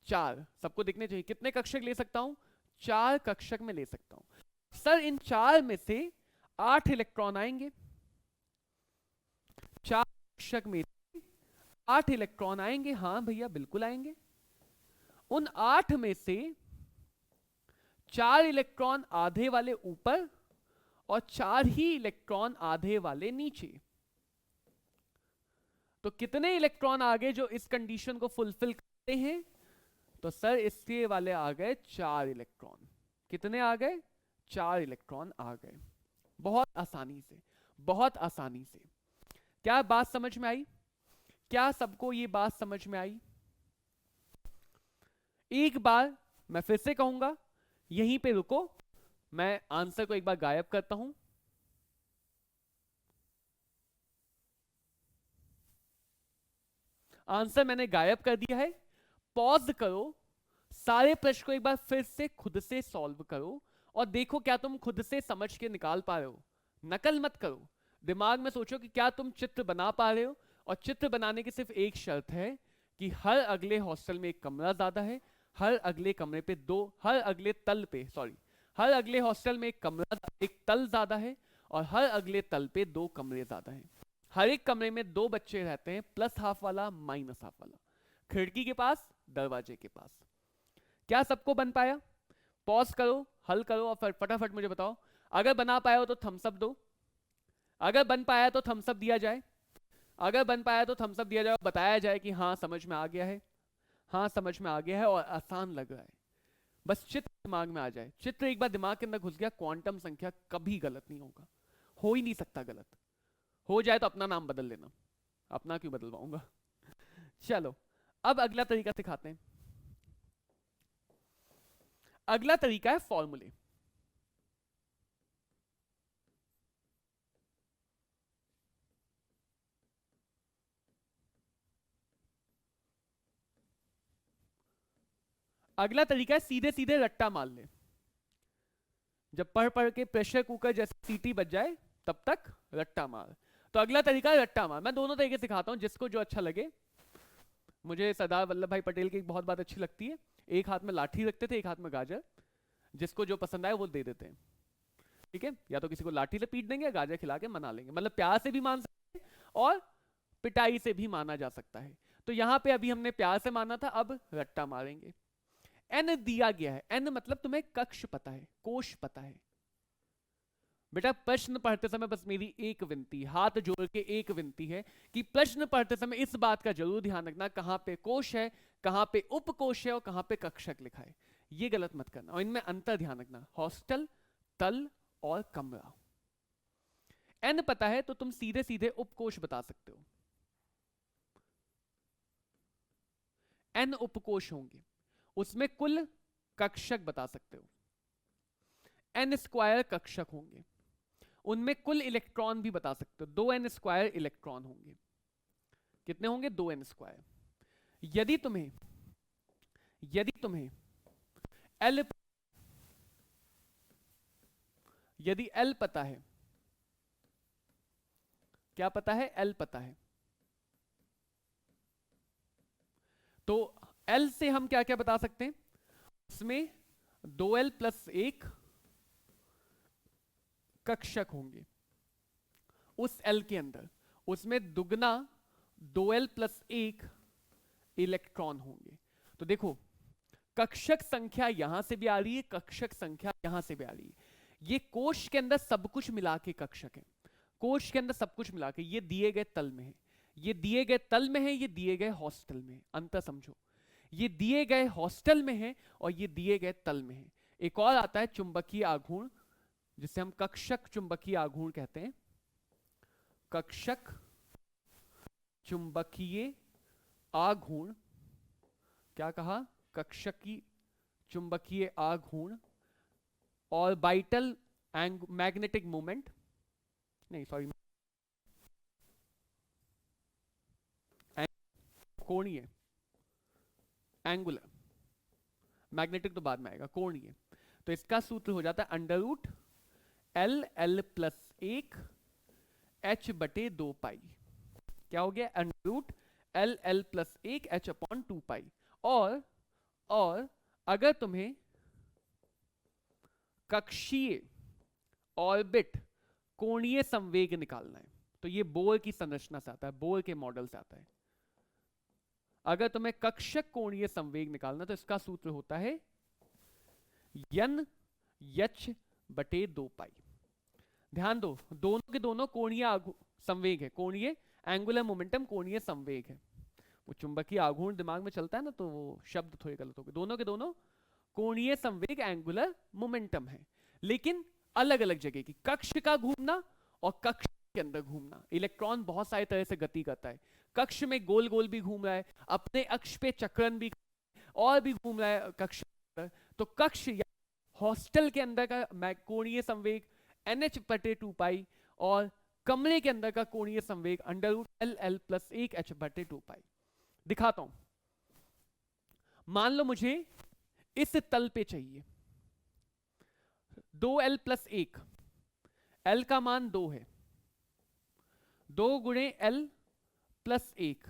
[SPEAKER 1] 4, सबको दिखने चाहिए। कितने कक्षक ले सकता हूं? 4 कक्षक में ले सकता हूं। सर इन 4 में से 8 इलेक्ट्रॉन आएंगे, 4 कक्षक में 8 इलेक्ट्रॉन आएंगे। हाँ भैया बिल्कुल आएंगे। उन 8 में से 4 इलेक्ट्रॉन आधे वाले ऊपर और 4 ही इलेक्ट्रॉन आधे वाले नीचे। तो कितने इलेक्ट्रॉन आ गए जो इस कंडीशन को फुलफिल करते हैं? तो सर इसके वाले आ गए 4 इलेक्ट्रॉन। कितने आ गए? 4 इलेक्ट्रॉन आ गए। बहुत आसानी से, बहुत आसानी से। क्या बात समझ में आई? क्या सबको ये बात समझ में आई? एक बार मैं फिर से कहूंगा, यहीं पे रुको, मैं आंसर को एक बार गायब करता हूं। आंसर मैंने गायब कर दिया है। पॉज करो, सारे प्रश्न को एक बार फिर से खुद से सॉल्व करो और देखो क्या तुम खुद से समझ के निकाल पा रहे हो। नकल मत करो, दिमाग में सोचो कि क्या तुम चित्र बना पा रहे हो। और चित्र बनाने की सिर्फ एक शर्त है कि हर अगले हॉस्टल में एक कमरा ज्यादा है, हर अगले कमरे पे हर अगले तल पे हर अगले हॉस्टल में एक कमरा, एक तल ज्यादा है और हर अगले तल पे 2 कमरे ज्यादा हैं। हर एक कमरे में 2 बच्चे रहते हैं, प्लस हाफ वाला माइनस हाफ वाला, खिड़की के पास, दरवाजे के पास। क्या सबको बन पाया? पॉज करो, हल करो और फिर फटाफट मुझे बताओ। अगर बना पाया हो तो थम्स अप दो, अगर बन पाया तो थम्स अप दिया जाए, अगर बन पाया तो थम्स अप दिया जाए, बताया जाए कि हाँ समझ में आ गया है, हाँ समझ में आ गया है और आसान लग रहा है। बस चित्र दिमाग में आ जाए। चित्र एक बार दिमाग के अंदर घुस गया, क्वांटम संख्या कभी गलत नहीं होगा, हो ही नहीं सकता गलत। हो जाए तो अपना नाम बदल लेना, अपना क्यों बदलवाऊंगा। चलो अब अगला तरीका सिखाते हैं। अगला तरीका है फॉर्मूले। अगला तरीका है सीधे सीधे रट्टा मार ले। जब पढ़ पढ़ के प्रेशर कुकर जैसे सीटी बज जाए तब तक रट्टा मार। तो अगला तरीका है रट्टा मार। मैं दोनों तरीके सिखाता हूं, जिसको जो अच्छा लगे। मुझे सरदार वल्लभ भाई पटेल की एक बहुत बात अच्छी लगती है, एक हाथ में लाठी रखते थे, एक हाथ में गाजर। जिसको जो पसंद आए वो दे देते हैं, ठीक है। या तो किसी को लाठी से पीट देंगे या गाजर खिला के मना लेंगे। मतलब प्यार से भी मान सकते हैं और पिटाई से भी माना जा सकता है। तो यहां पे अभी हमने प्यार से माना था, अब रट्टा मारेंगे। एन दिया गया है। एन मतलब तुम्हें कक्ष पता है, कोश पता है। बेटा प्रश्न पढ़ते समय बस मेरी एक विनती, हाथ जोड़ के एक विनती है कि प्रश्न पढ़ते समय इस बात का जरूर ध्यान रखना कहां पे कोश है, कहां पे उपकोश है और कहां पे कक्षक लिखा है। ये गलत मत करना। और इनमें अंतर ध्यान रखना, हॉस्टल, तल और कमरा। एन पता है तो तुम सीधे सीधे उपकोश बता सकते हो। एन उपकोश होंगे, उसमें कुल कक्षक बता सकते हो। एन स्क्वायर कक्षक होंगे, उनमें कुल इलेक्ट्रॉन भी बता सकते हो। 2n स्क्वायर इलेक्ट्रॉन होंगे। कितने होंगे? 2n square. यदि तुम्हें L यदि L पता है, क्या पता है? L पता है, तो L से हम क्या क्या बता सकते हैं? उसमें 2l प्लस 1 कक्षक होंगे उस L के अंदर, उसमें दुगना 2l प्लस 1 इलेक्ट्रॉन होंगे। तो देखो कक्षक संख्या यहां से भी आ रही है, कक्षक संख्या यहां से भी आ रही है। ये कोश के अंदर सब कुछ मिला के कक्षक है। कोश के अंदर सब कुछ मिला के, ये दिए गए तल में है, ये दिए गए तल में है, ये दिए गए हॉस्टल में है। अंतर समझो, ये दिए गए हॉस्टल में है और ये दिए गए तल में है। एक और आता है चुंबकीय आघूर्ण, जिसे हम कक्षक चुंबकीय आघूर्ण कहते हैं। कक्षक चुंबकीय आघूर्ण, क्या कहा? कक्षक की चुंबकीय आघूर्ण और बाइटल मैग्नेटिक मोमेंट, नहीं सॉरी, कोणीय, एंगुलर, मैग्नेटिक तो बाद में आएगा, कोणीय। तो इसका सूत्र हो जाता है under root L plus 1 H बटे 2 पाई। क्या हो गया? Under root L plus 1 H upon 2 pi. और अगर तुम्हें कक्षीय ऑर्बिट कोणीय संवेग निकालना है, तो ये बोर की संरचना से आता है, बोर के मॉडल से आता है। अगर तुम्हें कक्षक कोणीय संवेग निकालना तो इसका सूत्र होता है यन यच बटे 2 पाई। ध्यान दो, दोनों के दोनों कोणीय संवेग है, कोणीय एंगुलर मोमेंटम कोणीय संवेग है। वो चुंबकीय आघूर्ण दिमाग में चलता है ना, तो वो शब्द थोड़े गलत हो गए। दोनों के दोनों कोणीय संवेग एंगुलर मोमेंटम है, लेकिन अलग अलग जगह की। कक्ष का घूमना और कक्ष के अंदर घूमना, इलेक्ट्रॉन बहुत सारे तरह से गति करता है। कक्ष में गोल गोल भी घूम रहा है, अपने अक्ष पे चक्रण भी और भी घूम रहा है कक्ष। तो कक्ष या हॉस्टल के अंदर का कोणीय संवेग NH बटे 2 पाई और कमरे के अंदर का कोणीय संवेग under root L plus 1 H बटे 2 पाई। दिखाता हूं। मान लो मुझे इस तल पे चाहिए 2l प्लस 1, L का मान 2 है, 2 गुणे L प्लस 1,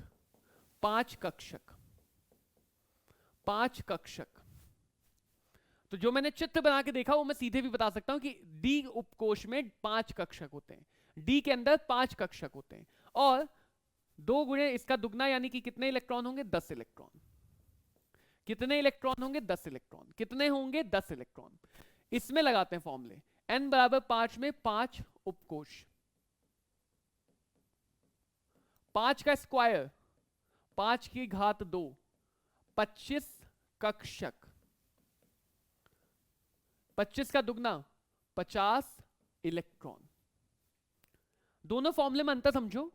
[SPEAKER 1] 5 कक्षक, 5 कक्षक। तो जो मैंने चित्र बना के देखा वो मैं सीधे भी बता सकता हूं कि D उपकोश में 5 कक्षक होते हैं, D के अंदर 5 कक्षक होते हैं। और 2 गुणे इसका दुगना यानी कि कितने इलेक्ट्रॉन होंगे? 10 इलेक्ट्रॉन। कितने इलेक्ट्रॉन होंगे? 10 इलेक्ट्रॉन। कितने होंगे? 10 इलेक्ट्रॉन। इसमें लगाते हैं फॉर्मूले। n बराबर 5 में 5 उपकोश, 5 का स्क्वायर 5 की घात 2, 25 कक्षक, 25 का दुगना 50 इलेक्ट्रॉन। दोनों फॉर्मूले में अंतर समझो।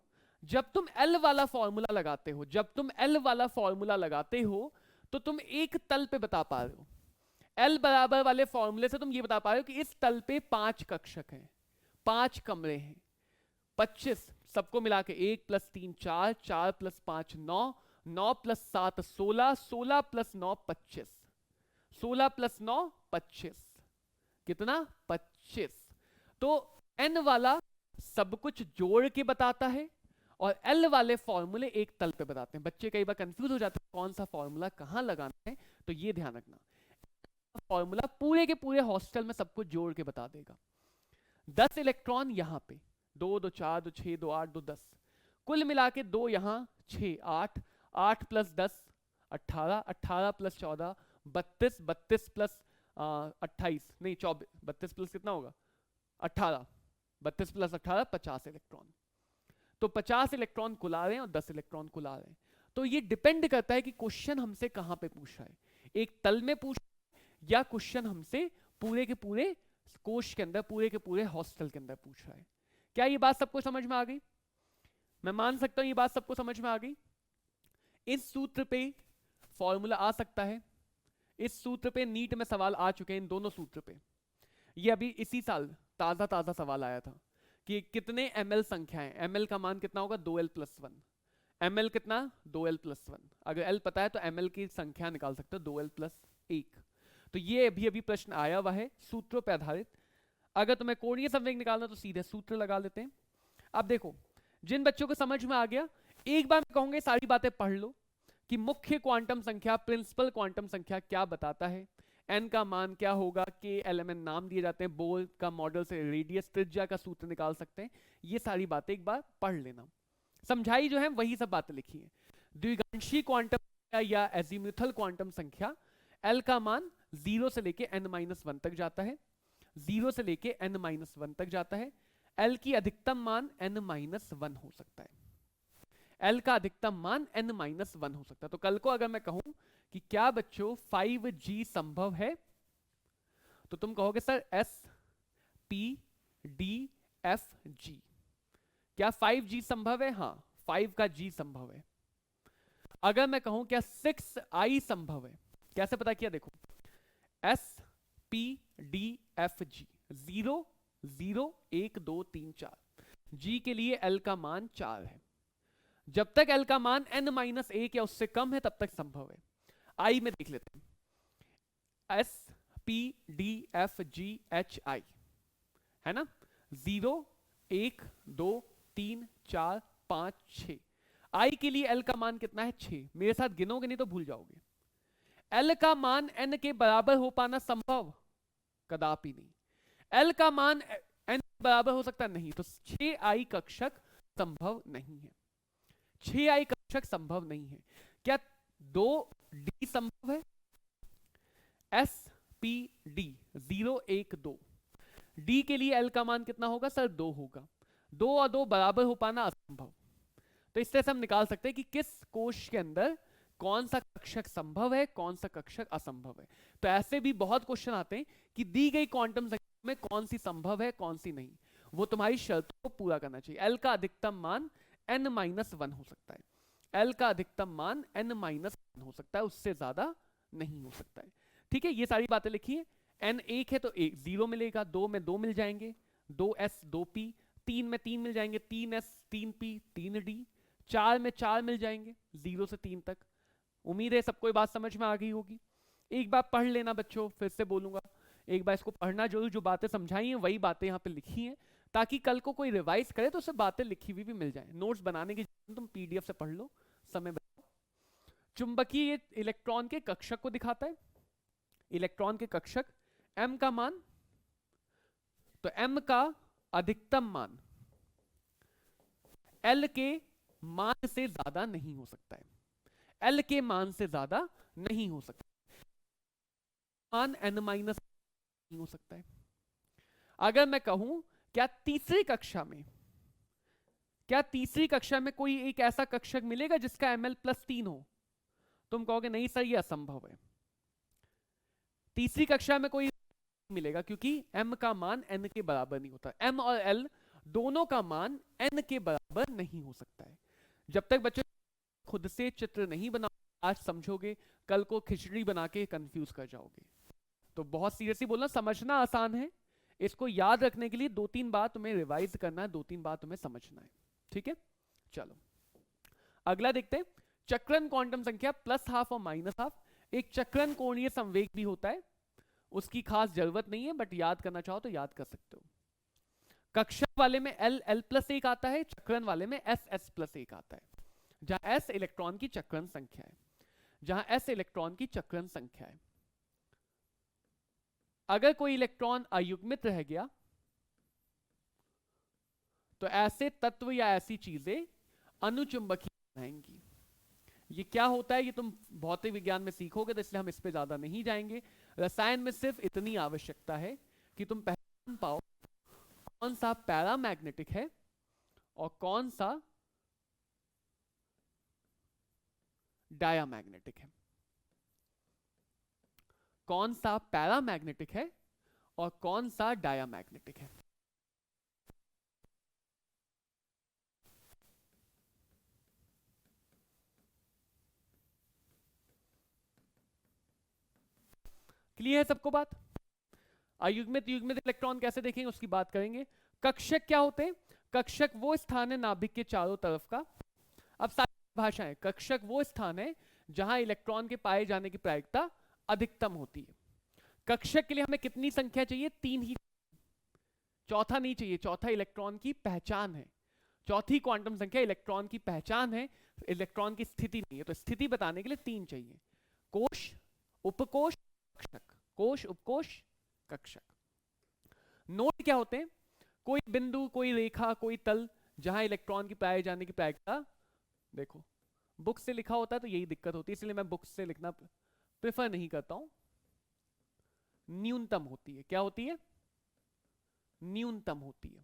[SPEAKER 1] जब तुम L वाला फॉर्मूला लगाते हो, जब तुम L वाला फॉर्मूला लगाते हो तो तुम एक तल पे बता पा रहे हो, L बराबर वाले फॉर्मूले से तुम ये बता पा रहे हो कि इस तल पे 5 कक्षक हैं, 5 कमरे हैं, 25 सबको मिला के 1 + 3 4, 4 + 5 9, 9 + 7 16, 16 + 9 25, 16 + 9 25, कितना 25। तो N वाला सब कुछ जोड़ के बताता है और L वाले फॉर्मूले एक तल पे बताते हैं। बच्चे कई बार कंफ्यूज हो जाते हैं कौन सा फॉर्मूला कहां लगाना है, तो ये ध्यान रखना, फॉर्मूला पूरे के पूरे हॉस्टल में सब कुछ जोड़ के बता देगा। 10 इलेक्ट्रॉन यहाँ पे, 2 2 4 2 6 2 8 2 10, कुल मिला के 2 यहाँ 6 8, 8 + 10 18, 18 + 14 32, 32 + 28 नहीं 24, 32 प्लस कितना होगा 18, 32 + 18 50 इलेक्ट्रॉन। तो 50 इलेक्ट्रॉन कुल आ रहे हैं और 10 इलेक्ट्रॉन कुल आ रहे हैं। तो ये डिपेंड करता है कि क्वेश्चन हमसे कहां पे पूछा है, एक तल में पूछा या क्वेश्चन हमसे पूरे के पूरे कोश के अंदर, पूरे के पूरे हॉस्टल के अंदर पूछा है। क्या ये बात सबको समझ में आ गई? मैं मान सकता हूं ये बात सबको समझ में आ गई। इस सूत्र पे फॉर्मूला आ सकता है, इस सूत्र पे नीट में सवाल आ चुके हैं, इन दोनों सूत्र पे। ये अभी इसी साल ताजा ताजा सवाल आया था कि कितने ml संख्याएं, ml का मान कितना होगा 2l + 1, ml कितना 2l + 1, अगर l पता है तो ml की संख्या निकाल सकते हो 2l + 1। तो ये अभी अभी प्रश्न आया हुआ है सूत्रों पे आधारित। अगर तुम्हें कोणीय संवेग निकालना तो सीधे सूत्र लगा लेते हैं। अब देखो, जिन बच्चों को समझ में आ गया, एक बार मैं कहूंगा सारी बातें पढ़ लो कि मुख्य क्वांटम संख्या, प्रिंसिपल क्वांटम संख्या क्या बताता है, n का मान क्या होगा, के एलिमेंट नाम दिए जाते हैं, बोर का मॉडल से रेडियस त्रिज्या का सूत्र निकाल सकते हैं। ये सारी बातें एक बार पढ़ लेना। समझाई जो है वही सब बातें लिखी है। द्विगांशी क्वांटम संख्या या एजीम्यूथल क्वांटम संख्या, L का मान 0 से लेके n-1 तक जाता है, 0 से लेके n-1 तक जाता है। L की अधिकतम मान n-1 हो सकता है, L का अधिकतम मान n-1 हो सकता है। तो कल को अगर मैं कहूं कि क्या बच्चों 5G संभव है, तो तुम कहोगे sir S P D F G, क्या 5G संभव है? हाँ, 5 का G संभव है। अगर मैं कहूं क्या 6I संभव है, कैसे पता किया? देखो S P D F G, 0 0 1 2 3 4, G के लिए L का मान 4 है। जब तक L का मान n-1 या उससे कम है तब तक संभव है। I में देख लेते हैं, S P D F G H I है ना, 0 1 2 3 4 5 6, I के लिए L का मान कितना है 6, मेरे साथ गिनोगे नहीं तो भूल जाओगे। L का मान n के बराबर हो पाना संभव? कदापि नहीं। L का मान n के बराबर हो सकता नहीं, तो 6I कक्षक संभव नहीं है, 6I कक्षक संभव नहीं है। क्या 2D संभव है? S P D 0 1 2, D के लिए L का मान कितना होगा सर? 2 होगा, 2 और 2 बराबर हो पाना असंभव। तो इस तरह से हम निकाल सकते हैं कि किस कोश के अंदर कौन सा कक्षक संभव है, कौन सा कक्षक असंभव है। तो ऐसे भी बहुत क्वेश्चन आते हैं कि दी गई क्वांटम संख्या में कौन सी संभव है कौन सी नहीं, वो तुम्हारी शर्तों को पूरा करना चाहिए। L का अधिकतम मान n-1 हो सकता है, L का अधिकतम मान n-1 हो सकता है, उससे ज्यादा नहीं हो सकता है। ठीक है, ये सारी बातें लिखी है। n 1 है तो 1 0 मिलेगा, 2 में 2 मिल जाएंगे, 2s 2p, 3 में 3 मिल जाएंगे, 3s 3p 3d, 4 में 4 मिल जाएंगे 0 से 3 तक। उम्मीद है सबको ये बात समझ में आ गई होगी। एक बार पढ़ लेना बच्चों, फिर से बोलूंगा, एक बार इसको पढ़ना जरूर, जो बातें समझाई हैं वही बातें यहाँ पे लिखी हैं, ताकि कल को कोई रिवाइज करे तो उसे बातें लिखी हुई भी मिल जाए। नोट्स बनाने की तुम PDF से पढ़ लो, समय बचाओ। चुंबकीय इलेक्ट्रॉन के कक्षक को दिखाता है, इलेक्ट्रॉन के कक्षक, m का मान, तो m का अधिकतम मान L के मान से ज्यादा नहीं हो सकता है, L के मान से ज्यादा नहीं हो सकता, मान n- नहीं हो सकता है। अगर मैं कहूं क्या तीसरी कक्षा में कोई एक ऐसा कक्षक मिलेगा जिसका ml + 3 हो, तुम कहोगे नहीं सर ये असंभव है। तीसरी कक्षा में कोई मिलेगा क्योंकि m का मान n के बराबर नहीं होता, m और l दोनों का मान n के बराबर नहीं हो सकता है। जब तक बच्चों खुद से चित्र नहीं बना, आज समझोगे, कल को खिचड़ी बना के कंफ्यूज कर जाओगे। तो बहुत सीरियसली बोलना, समझना आसान है, इसको याद रखने के लिए 2-3 बार तुम्हें रिवाइज करना है, 2-3 बार तुम्हें समझना है। ठीक है, चलो अगला देखते हैं। चक्रण क्वांटम संख्या +12 और -12। एक चक्रण कोणीय संवेग भी होता है, उसकी खास जरूरत नहीं है, बट याद करना चाहो तो याद कर सकते हो। कक्षक वाले में L+1 आता है, चक्रण वाले में S+1 आता है। जहां S इलेक्ट्रॉन की चक्रण संख्या है, जहां S इलेक्ट्रॉन की चक्रण संख्या है। अगर कोई इलेक्ट्रॉन अयुग्मित रह गया तो ऐसे तत्व या ऐसी चीजें अनुचुंबकीय बनाएंगी। ये क्या होता है ये तुम भौतिक विज्ञान में सीखोगे, तो इसलिए हम इस पे ज्यादा नहीं जाएंगे। रसायन में सिर्फ इतनी आवश्यकता है कि तुम पहचान पाओ कौन सा पैरामैग्नेटिक है और कौन सा डायामैग्नेटिक है, कौन सा पैरामैग्नेटिक है और कौन सा डायामैग्नेटिक है। क्लियर है सबको बात? अयुग्मित युग्मित इलेक्ट्रॉन कैसे देखेंगे उसकी बात करेंगे। कक्षक क्या होते हैं? कक्षक वो स्थान है नाभिक के चारों तरफ का, अब सारी भाषाएं, कक्षक वो स्थान है जहां इलेक्ट्रॉन के पाए जाने की प्रायिकता अधिकतम होती है। कक्षक के लिए हमें कितनी संख्या चाहिए? 3 ही, चौथा नहीं चाहिए। चौथा इलेक्ट्रॉन की पहचान है, चौथी क्वांटम संख्या इलेक्ट्रॉन की पहचान है, इलेक्ट्रॉन की स्थिति नहीं है। तो स्थिति बताने के लिए 3 चाहिए, कोश, उपकोश, कक्षक। कोश, उपकोश, कक्षक। नोड क्या होते हैं? कोई बिंदु, कोई रेखा, कोई तल जहां इलेक्ट्रॉन की पाए जाने की प्रायिकता, देखो बुक से लिखा होता है तो यही दिक्कत होती है, इसलिए मैं बुक से लिखना प्रेफर नहीं करता हूं, न्यूनतम होती है। क्या होती है? न्यूनतम होती है।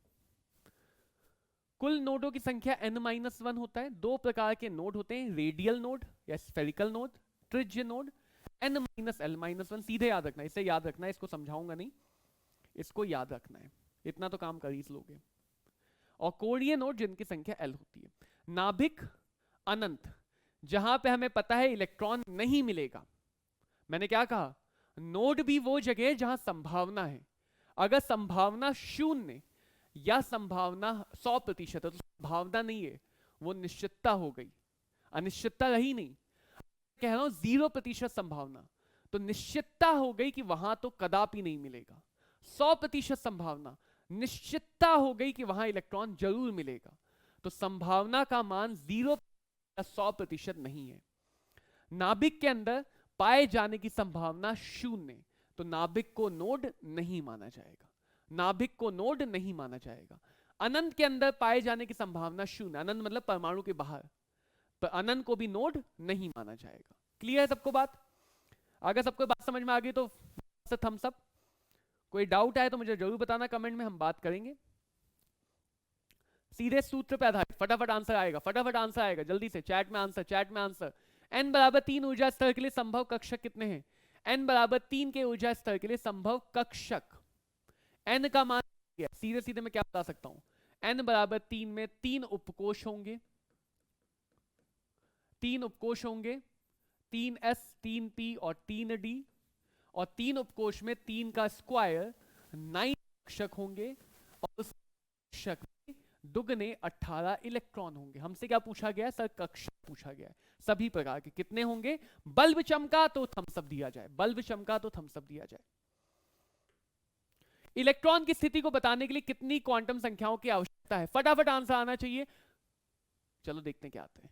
[SPEAKER 1] कुल नोडों की संख्या n-1 होता है। 2 प्रकार के नोड होते हैं, रेडियल नोड या स्फेरिकल नोड, त्रिज्य नोड। n-l-1 सीधे याद रखना है, इसे याद रखना है, इसको समझाऊंगा नहीं, इसको याद रखना है, इतना तो काम कर ही लोगे। और कोणीय नोड जिनकी संख्या l होती है। नाभिक अनंत, जहां पे हमें पता है इलेक्ट्रॉन नहीं मिलेगा। मैंने क्या कहा? नोड भी वो जगह है जहां संभावना है। अगर संभावना 0 या संभावना 100% है तो संभावना नहीं है, वो निश्चितता हो गई, अनिश्चितता रही नहीं। कह रहा हूं 0% संभावना, तो निश्चितता हो गई कि वहां तो कदापि नहीं मिलेगा। 100% संभावना, निश्चितता हो गई कि वहां इलेक्ट्रॉन जरूर मिलेगा। तो संभावना का मान 0 या 100% नहीं है। नाभिक के अंदर पाए जाने की संभावना 0, तो नाभिक को नोड नहीं माना जाएगा, नाभिक को नोड नहीं माना जाएगा। अनंत के अंदर पाए जाने की संभावना 0, अनंत मतलब परमाणु के बाहर, पर अनंत को भी नोड नहीं माना जाएगा। क्लियर है सबको बात? अगर सबको बात समझ में आ गई तो थम्स अप। कोई डाउट आए तो मुझे जरूर बताना कमेंट में, हम बात करेंगे। सीधे सूत्र पे आधारित, फटाफट आंसर आएगा, फटाफट आंसर आएगा, जल्दी से चैट में आंसर, चैट में आंसर। n बराबर 3 ऊर्जा स्तर के लिए संभव कक्षक कितने हैं? n बराबर 3 के ऊर्जा स्तर के लिए संभव कक्षक, n का मान सीधे सीधे मैं क्या बता सकता हूं? n बराबर 3 में 3 उपकोश होंगे, 3 उपकोश होंगे, 3s, 3p और 3d, और 3 उपकोश में 3 का स्क्वायर 9 कक्षक होंगे, और उस कक्षक में दुगने 18 इलेक्ट्रॉन होंगे। हमसे क्या पूछा गया है? सर कक्षक पूछा गया है। सभी प्रकार के कितने होंगे? बल्ब चमका तो थम्स अप दिया जाए, बल्ब चमका तो थम्स अप दिया जाए। इलेक्ट्रॉन की स्थिति को बताने के लिए कितनी क्वांटम संख्याओं की आवश्यकता है? फटाफट आंसर आना चाहिए। चलो देखते हैं क्या आते हैं।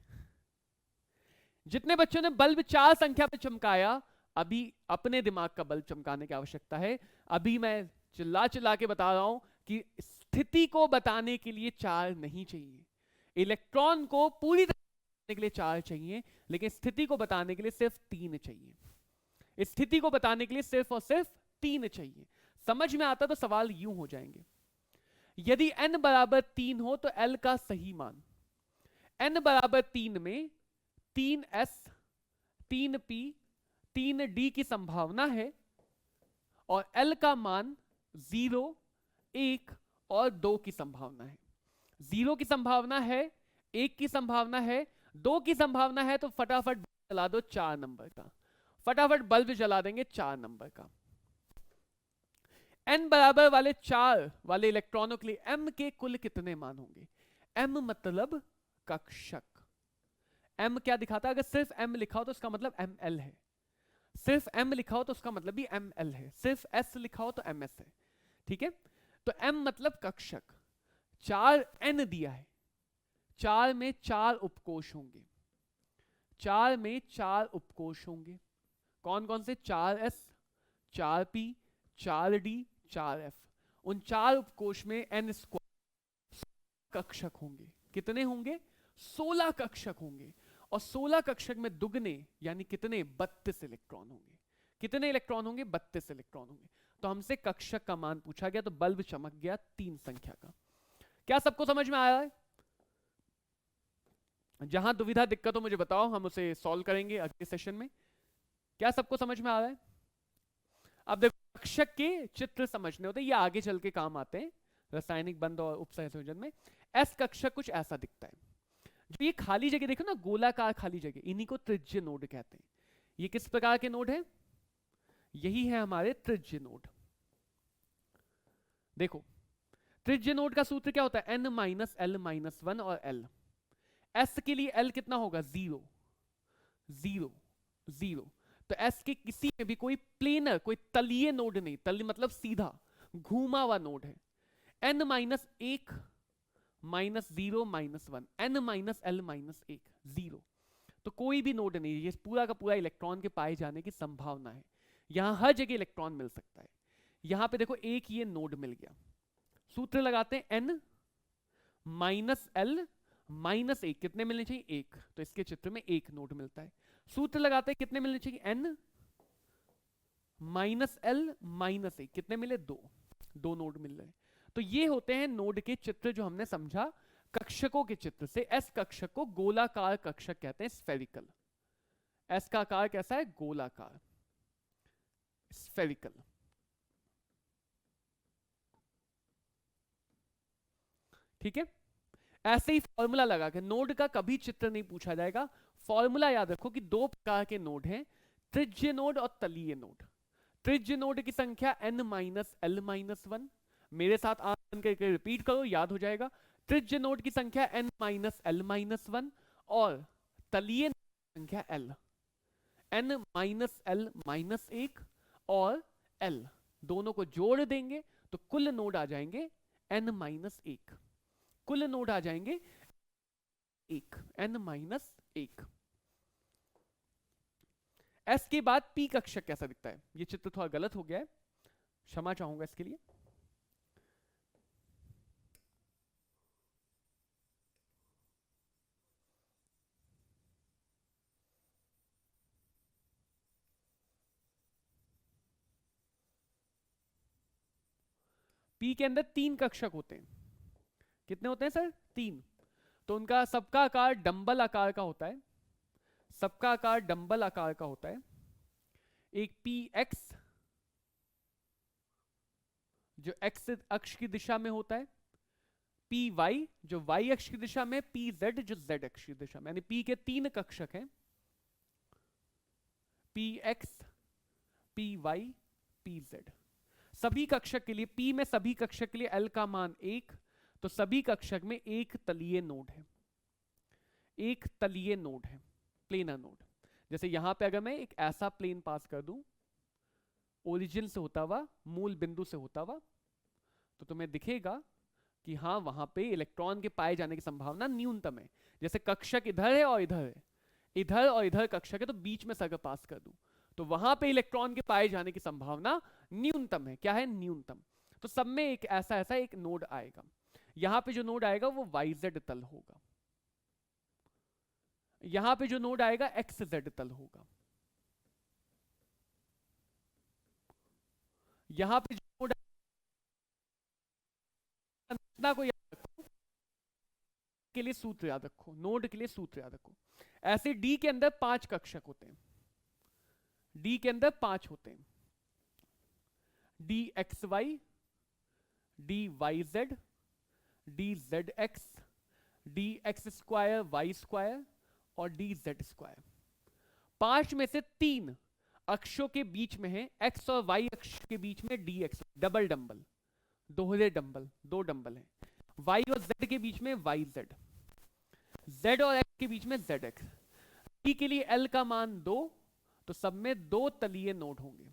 [SPEAKER 1] जितने बच्चों ने बल्ब 4 संख्या पे चमकाया, अभी अपने दिमाग का बल्ब चमकाने की आवश्यकता है। अभी मैं चिल्ला चिल्ला के बता रहा हूं कि स्थिति को बताने के लिए 4 नहीं चाहिए। इलेक्ट्रॉन को पूरी तरह बताने के लिए 4 चाहिए, लेकिन स्थिति को बताने के लिए सिर्फ 3 चाहिए। स्थिति को बताने के लिए सिर्फ और सिर्फ 3 चाहिए। समझ में आता तो सवाल यूं हो जाएंगे। यदि n बराबर 3 हो तो l का सही मान, n बराबर 3 में 3s, 3p, 3d की संभावना है, और l का मान 0, 1 और 2 की संभावना है। 0 की संभावना है, 1 की संभावना है, 2 की संभावना है, तो फटाफट जला दो 4 नंबर का, फटाफट बल्ब जला देंगे 4 नंबर का। n बराबर वाले 4 वाले इलेक्ट्रॉनों के लिए m के कुल कितने मान होंगे? m मतलब कक्षक। m क्या दिखाता है? अगर सिर्फ m लिखा हो तो उसका मतलब ml है, सिर्फ m लिखा हो तो उसका मतलब भी ml है, सिर्फ s लिखा हो तो ms है। ठीक है, तो m मतलब कक्षक। 4 n दिया है, 4 में 4 उपकोष होंगे, 4 में 4 उपकोष होंगे। कौन कौन से? 4s, 4p, 4d, 4f। उन 4 उपकोष में n स्क्वायर कक्षक होंगे। कितने होंगे? 16 कक्षक होंगे। और 16 कक्षक में दुगने यानी कितने? 32 इलेक्ट्रॉन होंगे। कितने इलेक्ट्रॉन होंगे? 32 इलेक्ट्रॉन होंगे। तो हमसे कक्षक का मान पूछा गया, तो बल्ब चमक गया 3 संख्या का। क्या सबको समझ में आया है? जहां दुविधा दिक्कत हो मुझे बताओ, हम उसे सॉल्व करेंगे अगले सेशन में। क्या सबको समझ में आ रहा है? अब देखो, कक्षक के चित्र समझने होते हैं, ये आगे चल के काम आते हैं रासायनिक बंध और उपसंयोजन में। एस कक्षक कुछ ऐसा दिखता है। जो ये खाली जगह देखो ना, गोलाकार खाली जगह, इन्हीं को त्रिज्य नोड कहते हैं। ये किस प्रकार के नोड है? यही है हमारे त्रिज्य नोड। देखो, त्रिज्य नोड का सूत्र क्या होता है? n माइनस एल माइनस 1 और l। s के लिए l कितना होगा? 0 0 0। तो s के किसी में भी कोई प्लेनर, कोई तलीय नोड नहीं, तली मतलब सीधा घूमा हुआ नोड है। n minus 1 minus 0 minus 1, n minus L minus 1 0। तो कोई भी नोड नहीं, ये पूरा का पूरा इलेक्ट्रॉन के पाए जाने की संभावना है। यहां हर जगह इलेक्ट्रॉन मिल सकता है। यहां पे देखो एक ये नोड मिल गया, सूत्र लगाते हैं n माइनस एल माइनस 1, कितने मिलने चाहिए? 1। तो इसके चित्र में एक नोड मिलता है। सूत्र लगाते हैं, कितने मिलने चाहिए? n माइनस एल माइनस 1, कितने मिले? 2। 2 नोड मिल रहे हैं। तो ये होते हैं नोड के चित्र जो हमने समझा कक्षकों के चित्र से। एस कक्षक को गोलाकार कक्षक कहते हैं, स्फेरिकल। एस का आकार कैसा है? गोलाकार, स्फेरिकल। ठीक है, ऐसे ही फॉर्मूला लगा के नोड का कभी चित्र नहीं पूछा जाएगा। फॉर्मूला याद रखो कि 2 प्रकार के नोड हैं, त्रिज्य नोड और तलीय नोड। त्रिज्य नोड की संख्या n माइनस एल माइनस 1। मेरे साथ आंसर करके रिपीट करो, याद हो जाएगा। त्रिज्य नोड की संख्या n माइनस एल माइनस 1 और तलीय संख्या l n minus L minus 1 और l, दोनों को जोड़ देंगे तो कुल नोड आ जाएंगे n माइनस 1। कुल नोड आ जाएंगे 1, n माइनस 1। s के बाद p कक्षक कैसा दिखता है? ये चित्र थोड़ा गलत हो गया है, क्षमा चाहूंगा इसके लिए। p के अंदर 3 कक्षक होते हैं। कितने होते हैं सर? 3। तो उनका सबका आकार डंबल आकार का होता है, सबका आकार डंबल आकार का होता है। एक px जो x अक्ष की दिशा में होता है, py जो y अक्ष की दिशा में, pz जो z अक्ष की दिशा में, यानी p के 3 कक्षक हैं, px py pz। सभी कक्षक के लिए p में सभी कक्षक के लिए l का मान 1, तो सभी कक्षक में एक तलीय नोड है, एक तलीय नोड है, प्लेनर नोड। जैसे यहां पे अगर मैं एक ऐसा प्लेन पास कर दूं ओरिजिन से होता हुआ, मूल बिंदु से होता हुआ, तो तुम्हें दिखेगा कि हाँ वहां पे इलेक्ट्रॉन के पाए जाने की संभावना न्यूनतम है। जैसे कक्षक इधर है और इधर है, इधर और इधर कक्षक है, तो बीच में से अगर पास कर दूं तो वहां पे इलेक्ट्रॉन के पाए जाने की संभावना न्यूनतम है। क्या है? न्यूनतम। तो सब में एक ऐसा ऐसा एक नोड आएगा। यहां पे जो नोड आएगा वो YZ तल होगा, यहां पे जो नोड आएगा XZ तल होगा, यहां पे जो नोड को याद रखो, के लिए सूत्र याद रखो, नोड के लिए सूत्र याद रखो। ऐसे D के अंदर 5 कक्षक होते हैं, D के अंदर 5 होते हैं, DXY D Y Z, D Z X, D X square Y square और डी जेड स्क्वायर। 5 में से 3 अक्षों के बीच में है, एक्स और वाई अक्ष के बीच में डी एक्स, डबल डंबल, दोहरे डंबल, 2 डंबल है। वाई और जेड के बीच में वाई जेड, जेड और एक्स के बीच में जेड एक्स। डी के लिए एल का मान 2, तो सब में 2 तलीय नोड होंगे,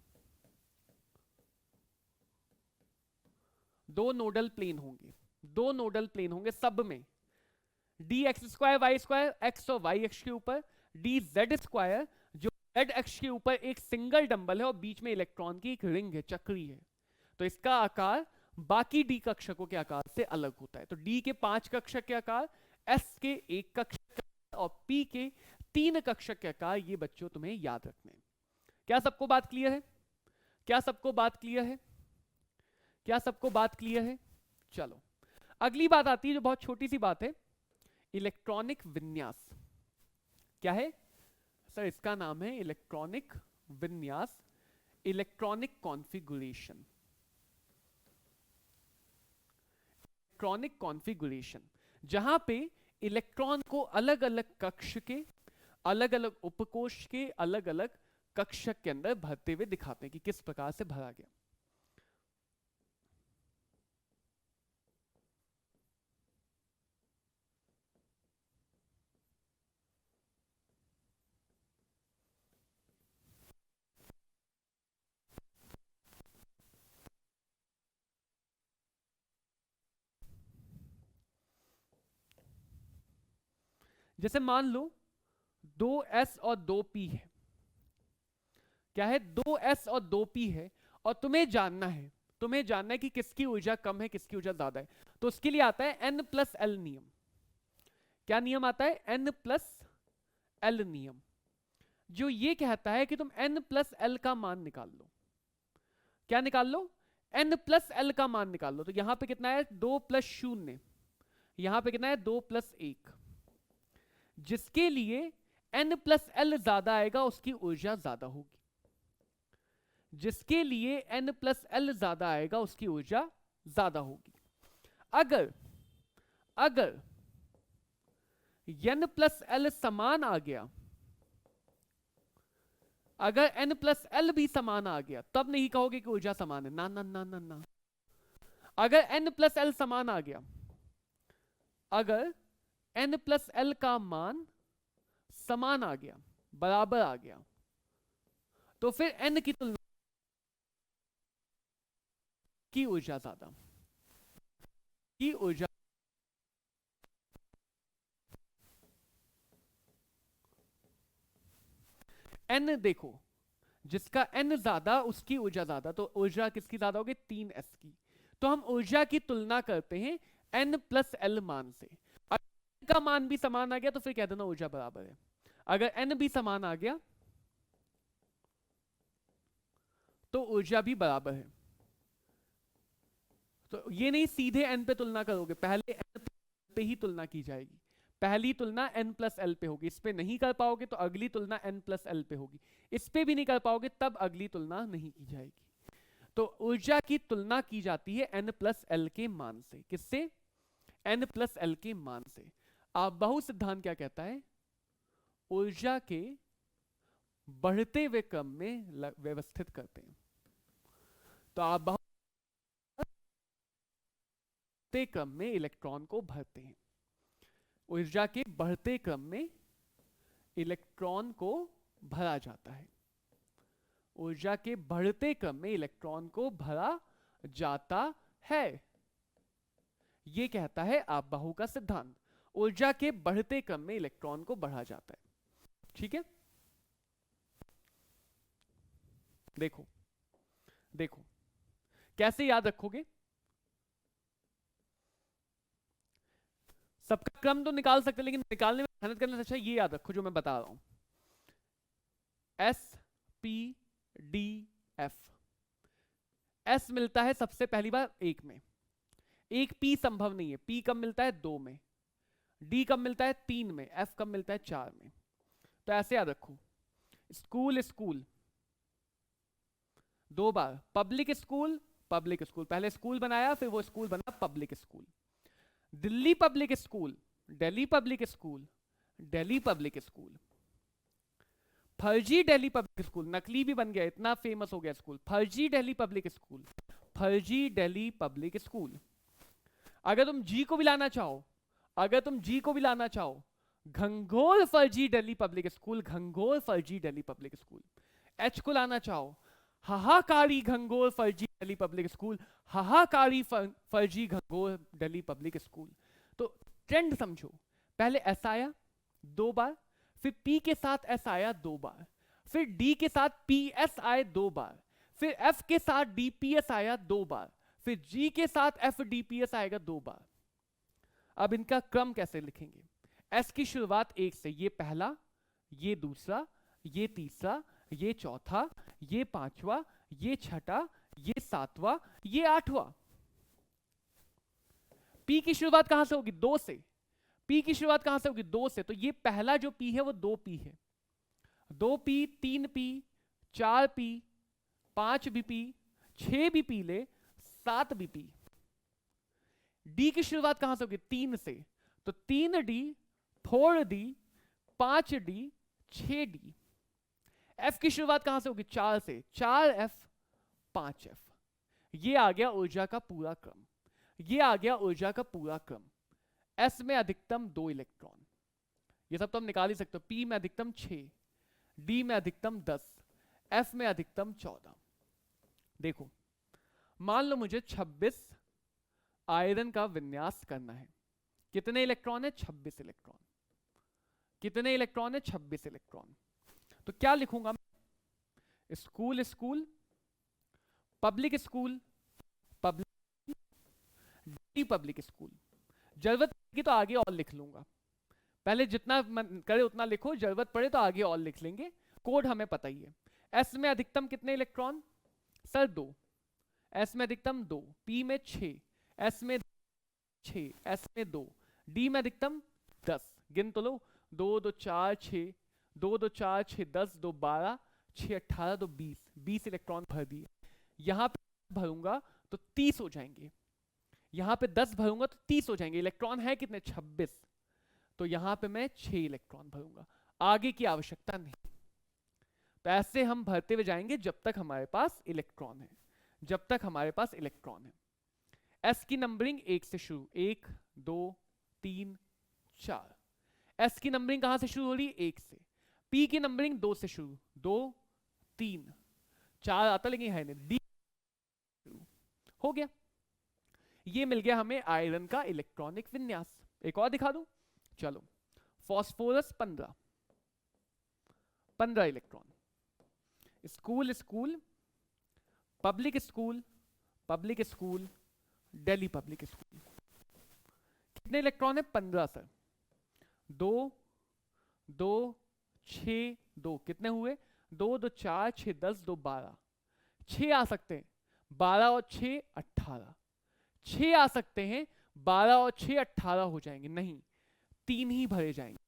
[SPEAKER 1] 2 नोडल प्लेन होंगे, 2 नोडल प्लेन होंगे सब में। D X square Y square X और वाई अक्ष के ऊपर, डी जेड स्क्वायर जो जेड अक्ष के ऊपर एक सिंगल डंबल है और बीच में इलेक्ट्रॉन की एक रिंग है, चक्री है, तो इसका आकार बाकी डी कक्षकों के आकार से अलग होता है। तो डी के 5 कक्षक के आकार, एस के 1 कक्षक और पी के 3 कक्षक के आकार, ये बच्चों तुम्हें याद रखने हैं। क्या सबको बात क्लियर है? क्या सबको बात क्लियर है? क्या सबको बात क्लियर है? चलो अगली बात आती है जो बहुत छोटी सी बात है, इलेक्ट्रॉनिक विन्यास। क्या है सर? इसका नाम है इलेक्ट्रॉनिक विन्यास, इलेक्ट्रॉनिक कॉन्फ़िगरेशन। इलेक्ट्रॉनिक कॉन्फ़िगरेशन जहां पे इलेक्ट्रॉन को अलग अलग कक्ष के, अलग अलग उपकोष के, अलग अलग कक्षक के अंदर भरते हुए दिखाते हैं कि किस प्रकार से भरा गया। जैसे मान लो 2s और 2p है। क्या है? 2s और 2p है और तुम्हें जानना है कि किसकी ऊर्जा कम है, किसकी ऊर्जा ज्यादा है। तो उसके लिए आता है n+l नियम। क्या नियम आता है? n+l नियम, जो ये कहता है कि तुम n+l का मान निकाल लो। क्या निकाल लो? n+l का मान निकाल लो। तो यहां पे कितना है? 2 + 0, यहां पे कितना है? 2 + 1। जिसके लिए n+l ज्यादा आएगा उसकी ऊर्जा ज्यादा होगी, जिसके लिए n+l ज्यादा आएगा उसकी ऊर्जा ज्यादा होगी। अगर n+l समान आ गया, अगर n+l भी समान आ गया, तब नहीं कहोगे कि ऊर्जा समान है। ना ना ना ना ना, अगर n+l समान आ गया, अगर n+l का मान समान आ गया, बराबर आ गया, तो फिर n की तुलना की ऊर्जा ज्यादा, की ऊर्जा। n देखो, जिसका n ज्यादा उसकी ऊर्जा ज्यादा, तो ऊर्जा किसकी ज्यादा होगी? 3s की। तो हम ऊर्जा की तुलना करते हैं n+l मान से। अगर n का मान भी समान आ गया तो फिर कह देना ऊर्जा बराबर है। अगर n भी समान आ गया तो ऊर्जा भी बराबर है। तो ये नहीं सीधे n पे तुलना करोगे, पहले n पे ही तुलना की जाएगी। पहली तुलना n+l पे होगी, इस पे नहीं कर पाओगे तो अगली तुलना n+l पे होगी, इस पे भी नहीं कर पाओगे तब अगली तुलना नहीं की जाएगी। तो ऊर्जा की तुलना की जाती है n+l के मान से। किससे? n+l के मान से। आबहु सिद्धांत क्या कहता है? ऊर्जा के बढ़ते हुए क्रम में व्यवस्थित करते हैं। तो आबहु क्रम में इलेक्ट्रॉन को भरते हैं, ऊर्जा के बढ़ते क्रम में इलेक्ट्रॉन को भरा जाता है, ऊर्जा के बढ़ते क्रम में इलेक्ट्रॉन को भरा जाता है। यह कहता है आबहु का सिद्धांत, ऊर्जा के बढ़ते क्रम में इलेक्ट्रॉन को बढ़ा जाता है। ठीक है, देखो देखो कैसे याद रखोगे? सबका क्रम तो निकाल सकते, लेकिन निकालने में मेहनत करने से अच्छा ये याद रखो जो मैं बता रहा हूं। S-P-D-F, S मिलता है सबसे पहली बार 1 में, एक P संभव नहीं है। P कब मिलता है? 2 में। D कब मिलता है? 3 में। F कब मिलता है? 4 में। तो ऐसे याद रखो, स्कूल स्कूल 2 बार, पब्लिक स्कूल पब्लिक स्कूल, पहले स्कूल बनाया फिर वो स्कूल बना public school. Delhi public school, Delhi public school, Delhi public school. फर्जी दिल्ली पब्लिक स्कूल, नकली भी बन गया, इतना फेमस हो गया स्कूल। फर्जी दिल्ली पब्लिक स्कूल, फर्जी दिल्ली पब्लिक स्कूल। अगर तुम जी को भी लाना चाहो, अगर तुम जी को भी लाना चाहो, घंघोर फर्जी दिल्ली पब्लिक स्कूल, घंघोर फर्जी दिल्ली पब्लिक स्कूल। एच को लाना चाहो, हाहाकारी घंघोर फर्जी दिल्ली पब्लिक स्कूल, हाहाकारी फर्जी घंघोर दिल्ली पब्लिक स्कूल। तो ट्रेंड समझो, पहले एस आया 2 बार, फिर पी के साथ एस आया 2 बार, फिर डी के साथ पी एस आए 2 बार, फिर एफ के साथ डी पी एस आया 2 बार, फिर जी के साथ एफ डी पी एस आएगा 2 बार। अब इनका क्रम कैसे लिखेंगे? एस की शुरुआत 1 से, ये पहला, ये दूसरा, ये तीसरा, ये चौथा, ये पांचवा, ये छठा, ये सातवां, ये आठवां। पी की शुरुआत कहां से होगी? 2 से। पी की शुरुआत कहां से होगी? 2 से। तो ये पहला जो पी है वो 2 पी है, 2 पी, 3 पी, 4 पी, 5 भी पी, 6 भी पी ले, 7 भी पी। डी की शुरुआत कहां से होगी? 3 से। तो 3 D, 4 D, 5 D, 6 D. F की शुरुआत कहां से होगी? 4 से, 4 एफ, 5 एफ। ये आ गया ऊर्जा का पूरा क्रम, ये आ गया ऊर्जा का पूरा क्रम। एस में अधिकतम 2 इलेक्ट्रॉन, ये सब तो हम निकाल ही सकते हो। पी में अधिकतम 6, डी में अधिकतम 10, एफ में अधिकतम 14। देखो, मान लो मुझे 26 आयरन का विन्यास करना है। कितने इलेक्ट्रॉन है? 26 इलेक्ट्रॉन। कितने इलेक्ट्रॉन है? 26 इलेक्ट्रॉन। तो क्या लिखूंगा मैं? School school, public school, public public school. जरूरत की तो आगे और लिख लूंगा, पहले जितना मन करे उतना लिखो, जरूरत पड़े तो आगे और लिख लेंगे, कोड हमें पता ही है। एस में अधिकतम कितने इलेक्ट्रॉन? सर 2। एस में अधिकतम 2, पी में 6, एस में 6, एस में 2, डी में अधिकतम 10। गिन तो लो, 2 2 4 6, 2 2 4 6 10, 2 12, 6 18, 2 20, 20 इलेक्ट्रॉन भर दिए। यहां पे भरूंगा तो 30 हो जाएंगे, यहां पे 10 भरूंगा तो 30 हो जाएंगे। इलेक्ट्रॉन है कितने? 26। तो यहां पे मैं 6 इलेक्ट्रॉन भरूंगा, आगे की आवश्यकता नहीं। तो ऐसे हम भरते हुए जाएंगे जब तक हमारे पास इलेक्ट्रॉन है, जब तक हमारे पास इलेक्ट्रॉन है। एस की नंबरिंग 1 से शुरू, 1 2 3 4। एस की नंबरिंग कहां से शुरू हो रही है? 1 से। पी की नंबरिंग 2 से शुरू, 2 3 4 आता लेकिन है नहीं, डी हो गया। ये मिल गया हमें आयरन का इलेक्ट्रॉनिक विन्यास। एक और दिखा दूं, चलो। Phosphorus 15 electron. School school, public school, public school, Delhi public school. कितने इलेक्ट्रॉन है? 15 सर। 2 2 6 2, कितने हुए? 2 2 4 6 10, 2 12, 6 आ सकते हैं, 12 और 6 18, 6 आ सकते हैं, 12 और 6 18 हो जाएंगे, नहीं 3 ही भरे जाएंगे।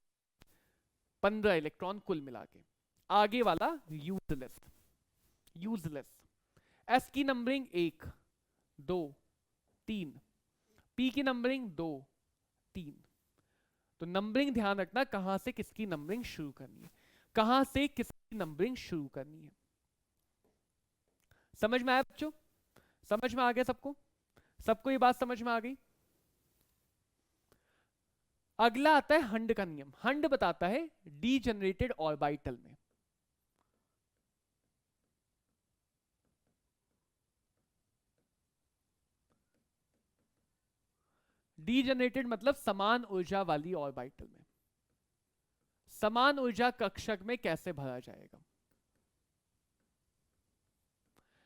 [SPEAKER 1] 15 इलेक्ट्रॉन कुल मिला के। आगे वाला यूजलेस, यूजलेस। एस की नंबरिंग 1 2 3, पी की नंबरिंग 2 3। तो नंबरिंग ध्यान रखना, कहां से किसकी नंबरिंग शुरू करनी है, कहां से किसकी नंबरिंग शुरू करनी है। समझ में आया बच्चों? समझ में आ गया सबको? सबको ये बात समझ में आ गई? अगला आता है हंड का नियम। हंड बताता है डीजेनरेटेड ऑर्बिटल में, डीजेनरेटेड मतलब समान ऊर्जा वाली ऑर्बिटल में, समान ऊर्जा कक्षक में कैसे भरा जाएगा।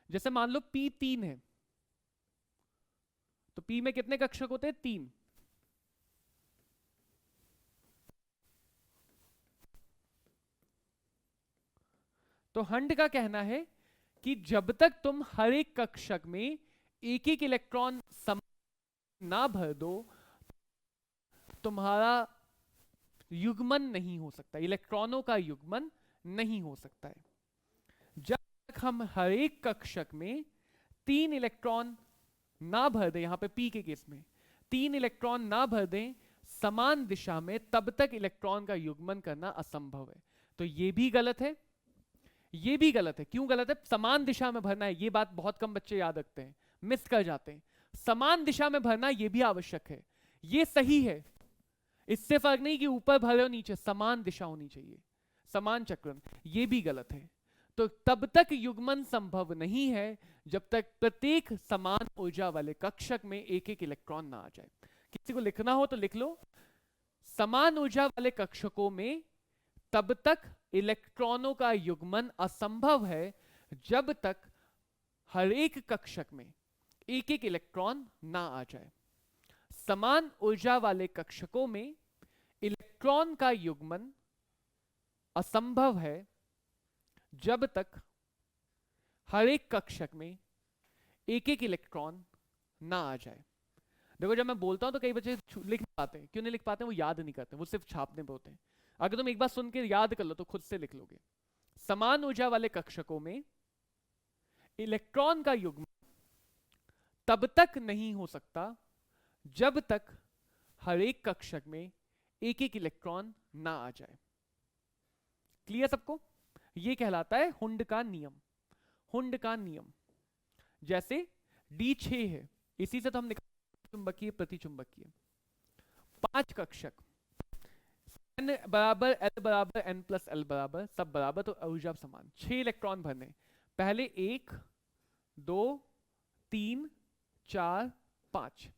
[SPEAKER 1] जैसे मान लो P 3 है, तो P में कितने कक्षक होते हैं? 3। तो हंड का कहना है कि जब तक तुम हर एक कक्षक में एक एक इलेक्ट्रॉन ना भर दो, तुम्हारा युग्मन नहीं हो सकता, इलेक्ट्रॉनों का युग्मन नहीं हो सकता है। जब तक हम हर एक कक्षक में 3 इलेक्ट्रॉन ना भर दें, यहां पे p के केस में 3 इलेक्ट्रॉन ना भर दें समान दिशा में, तब तक इलेक्ट्रॉन का युग्मन करना असंभव है। तो ये भी गलत है, ये भी गलत है। क्यों गलत है? समान दिशा में भरना है, ये बात बहुत कम बच्चे याद रखते हैं, मिस कर जाते हैं। समान दिशा में भरना ये भी आवश्यक है, ये सही है। इससे फर्क नहीं कि ऊपर भरे हो नीचे, समान दिशा होनी चाहिए, समान चक्रण, ये भी गलत है। तो तब तक युग्मन संभव नहीं है जब तक प्रत्येक समान ऊर्जा वाले कक्षक में एक एक इलेक्ट्रॉन ना आ जाए। किसी को लिखना हो तो लिख लो, समान ऊर्जा वाले कक्षकों में तब तक इलेक्ट्रॉनों का युग्मन असंभव है जब तक हर एक कक्षक में एक एक इलेक्ट्रॉन ना आ जाए। समान ऊर्जा वाले कक्षकों में इलेक्ट्रॉन का युग्मन असंभव है जब तक हर एक कक्षक में एक एक इलेक्ट्रॉन ना आ जाए। देखो जब मैं बोलता हूं तो कई बच्चे लिख नहीं पाते हैं। क्यों नहीं लिख पाते हैं? वो याद नहीं करते, वो सिर्फ छापने पे होते हैं। अगर तुम एक बार सुन के याद कर लो तो खुद से लिख लोगे। समान ऊर्जा वाले कक्षकों में इलेक्ट्रॉन का युग्मन तब तक नहीं हो सकता जब तक हर एक कक्षक में एक एक इलेक्ट्रॉन ना आ जाए। क्लियर सबको? यह कहलाता है हुंड का नियम। हुंड का नियम जैसे D6 है, इसी से तो हम निकाल चुंबकीय प्रतिचुंबकीय। 5 कक्षक n बराबर l बराबर n प्लस l बराबर सब बराबर, तो ऊर्जा समान। 6 इलेक्ट्रॉन भरने, पहले 1 2 3 4 5।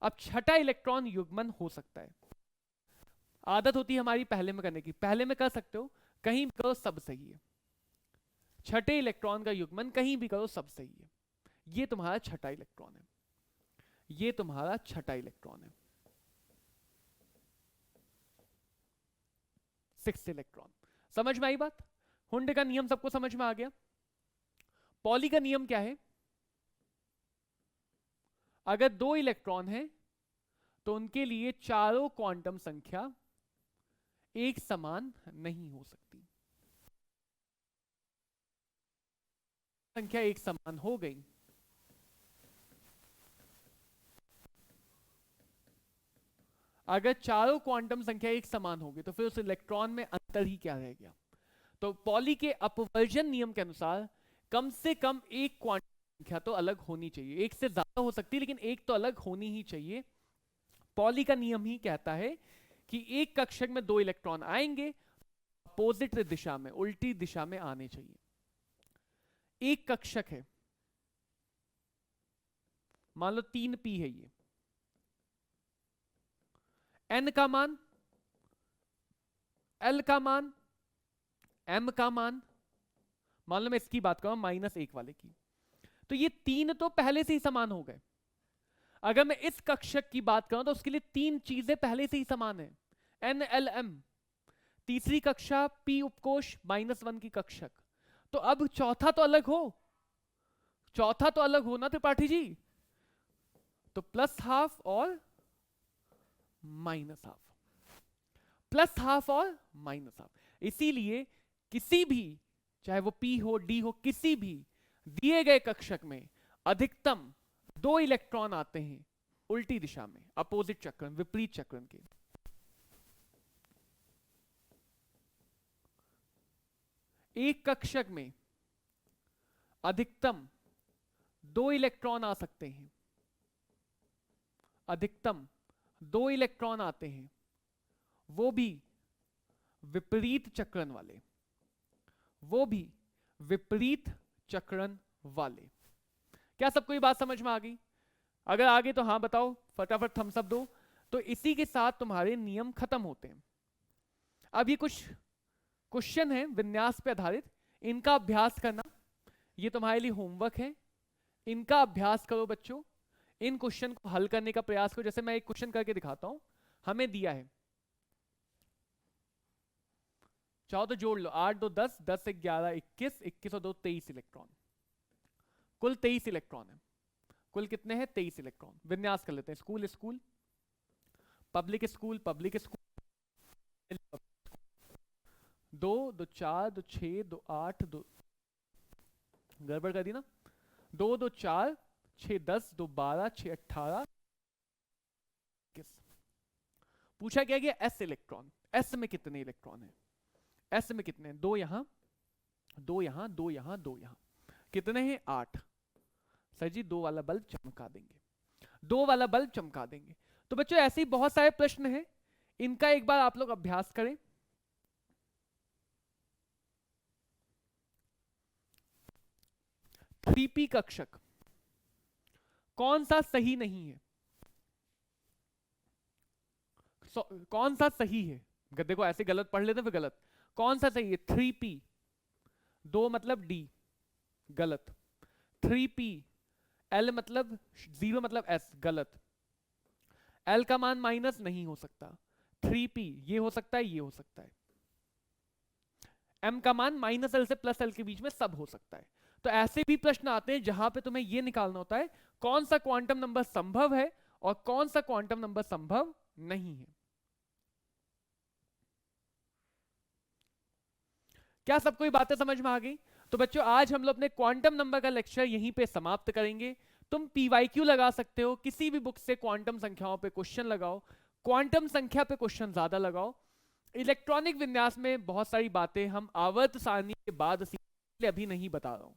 [SPEAKER 1] अब छठा इलेक्ट्रॉन युग्मन हो सकता है। आदत होती है हमारी पहले में करने की, पहले में कर सकते हो, कहीं भी करो सब सही है। छठे इलेक्ट्रॉन का युग्मन कहीं भी करो सब सही है। ये तुम्हारा छठा इलेक्ट्रॉन है, ये तुम्हारा छठा इलेक्ट्रॉन है। 6 इलेक्ट्रॉन। समझ में आई बात? हुंड का नियम सबको समझ में आ गया? पॉली का नियम क्या है? अगर 2 इलेक्ट्रॉन है तो उनके लिए चारों क्वांटम संख्या एक समान नहीं हो सकती। संख्या एक समान हो गई, अगर चारों क्वांटम संख्या एक समान होगी तो फिर उस इलेक्ट्रॉन में अंतर ही क्या रह गया? तो पॉली के अपवर्जन नियम के अनुसार कम से कम एक क्वांटम संख्या तो अलग होनी चाहिए। एक से ज्यादा हो सकती है लेकिन एक तो अलग होनी ही चाहिए। पॉली का नियम ही कहता है कि एक कक्षक में 2 इलेक्ट्रॉन आएंगे, अपोजिट दिशा में, उल्टी दिशा में आने चाहिए। एक कक्षक है, मान लो 3p है, ये n का मान, l का मान, m का मान, मान लो मैं इसकी बात करूं -1 वाले की, तो ये 3 तो पहले से ही समान हो गए। अगर मैं इस कक्षक की बात करूं तो उसके लिए 3 चीजें पहले से ही समान है, n l m। तीसरी कक्षा p उपकोष -1 की कक्षक, तो अब चौथा तो अलग हो, चौथा तो अलग हो ना त्रिपाठी जी। तो +½ और -½ +½ और -½ इसीलिए किसी भी, चाहे वो p हो d हो, किसी भी दिए गए कक्षक में अधिकतम 2 इलेक्ट्रॉन आते हैं उल्टी दिशा में, अपोजिट चक्रण, विपरीत चक्रण के। एक कक्षक में अधिकतम 2 इलेक्ट्रॉन आ सकते हैं, अधिकतम 2 इलेक्ट्रॉन आते हैं, वो भी विपरीत चक्रण वाले, वो भी विपरीत चक्रण वाले। क्या सबको ये बात समझ में आ गई? अगर आगे तो हाँ बताओ, फटाफट थम्स अप दो। तो इसी के साथ तुम्हारे नियम खत्म होते हैं। अब ये कुछ क्वेश्चन है विन्यास पे आधारित, इनका अभ्यास करना, ये तुम्हारे लिए होमवर्क है, इनका अभ्यास करो बच्चों। इन क्वेश्चन को हल करने का प्रयास करो। जैसे मैं एक क्वेश्चन करके दिखाता हूं, हमें दिया है, चाहो तो जोड़ लो, 8 2 10, 10 1 11 21, 21 और 2 23 इलेक्ट्रॉन, कुल 23 इलेक्ट्रॉन है। कुल कितने हैं? 23 इलेक्ट्रॉन। विन्यास कर लेते हैं। School school, public school, public school, 2 2 4 2 6 2 8 2, गड़बड़ कर दी ना, 2 2 4, 6 10, 2 12, 6 18। पूछा क्या गया एस इलेक्ट्रॉन, एस में कितने इलेक्ट्रॉन है, एस में कितने हैं, 2 यहां, 2 यहां, 2 यहां, 2 यहां, कितने हैं 8। सर जी 2 वाला बल्ब चमका देंगे, 2 वाला बल्ब चमका देंगे। तो बच्चों ऐसे ही बहुत सारे प्रश्न हैं, इनका एक बार आप लोग अभ्यास करें। थ्री पी कक्षक कौन सा सही नहीं है, कौन सा सही है, देखो ऐसे गलत पढ़ लेते फिर गलत, कौन सा सही है, 3p, 2 मतलब d, गलत, 3p, l मतलब 0 मतलब s, गलत, l का मान माइनस नहीं हो सकता, 3p ये हो सकता है, ये हो सकता है, m का मान माइनस l से प्लस l के बीच में सब हो सकता है। तो ऐसे भी प्रश्न आते हैं जहां पे तुम्हें ये निकालना होता है कौन सा क्वांटम नंबर संभव है और कौन सा क्वांटम नंबर संभव नहीं है। क्या सबको ये बातें समझ में आ गई? तो बच्चों आज हम लोग अपने क्वांटम नंबर का लेक्चर यहीं पे समाप्त करेंगे। तुम पीवाईक्यू लगा सकते हो, किसी भी बुक से क्वांटम संख्याओं पे क्वेश्चन लगाओ, क्वांटम संख्या पे क्वेश्चन ज्यादा लगाओ। इलेक्ट्रॉनिक विन्यास में बहुत सारी बातें हम आवर्त सारणी के बाद सीखने, अभी नहीं बता रहा हूं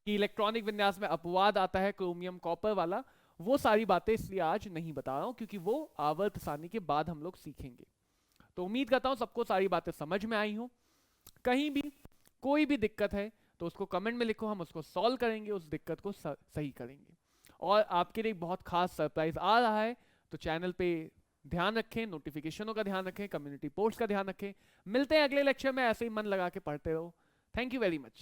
[SPEAKER 1] कि इलेक्ट्रॉनिक विन्यास में अपवाद आता है क्रोमियम कॉपर वाला, वो सारी बातें इसलिए आज नहीं बता रहा हूं क्योंकि वो आवर्त सारणी के बाद हम लोग सीखेंगे। तो उम्मीद करता हूं सबको सारी बातें समझ में आई हो। कहीं भी कोई भी दिक्कत है तो उसको कमेंट में लिखो, हम उसको सॉल्व करेंगे, उस दिक्कत को सही करेंगे। और आपके लिए बहुत खास सरप्राइज आ रहा है, तो चैनल पे ध्यान रखें, नोटिफिकेशनों का ध्यान रखें, कम्युनिटी पोस्ट का ध्यान रखें। मिलते हैं अगले लेक्चर में, ऐसे ही मन लगा के पढ़ते रहो। Thank you very much.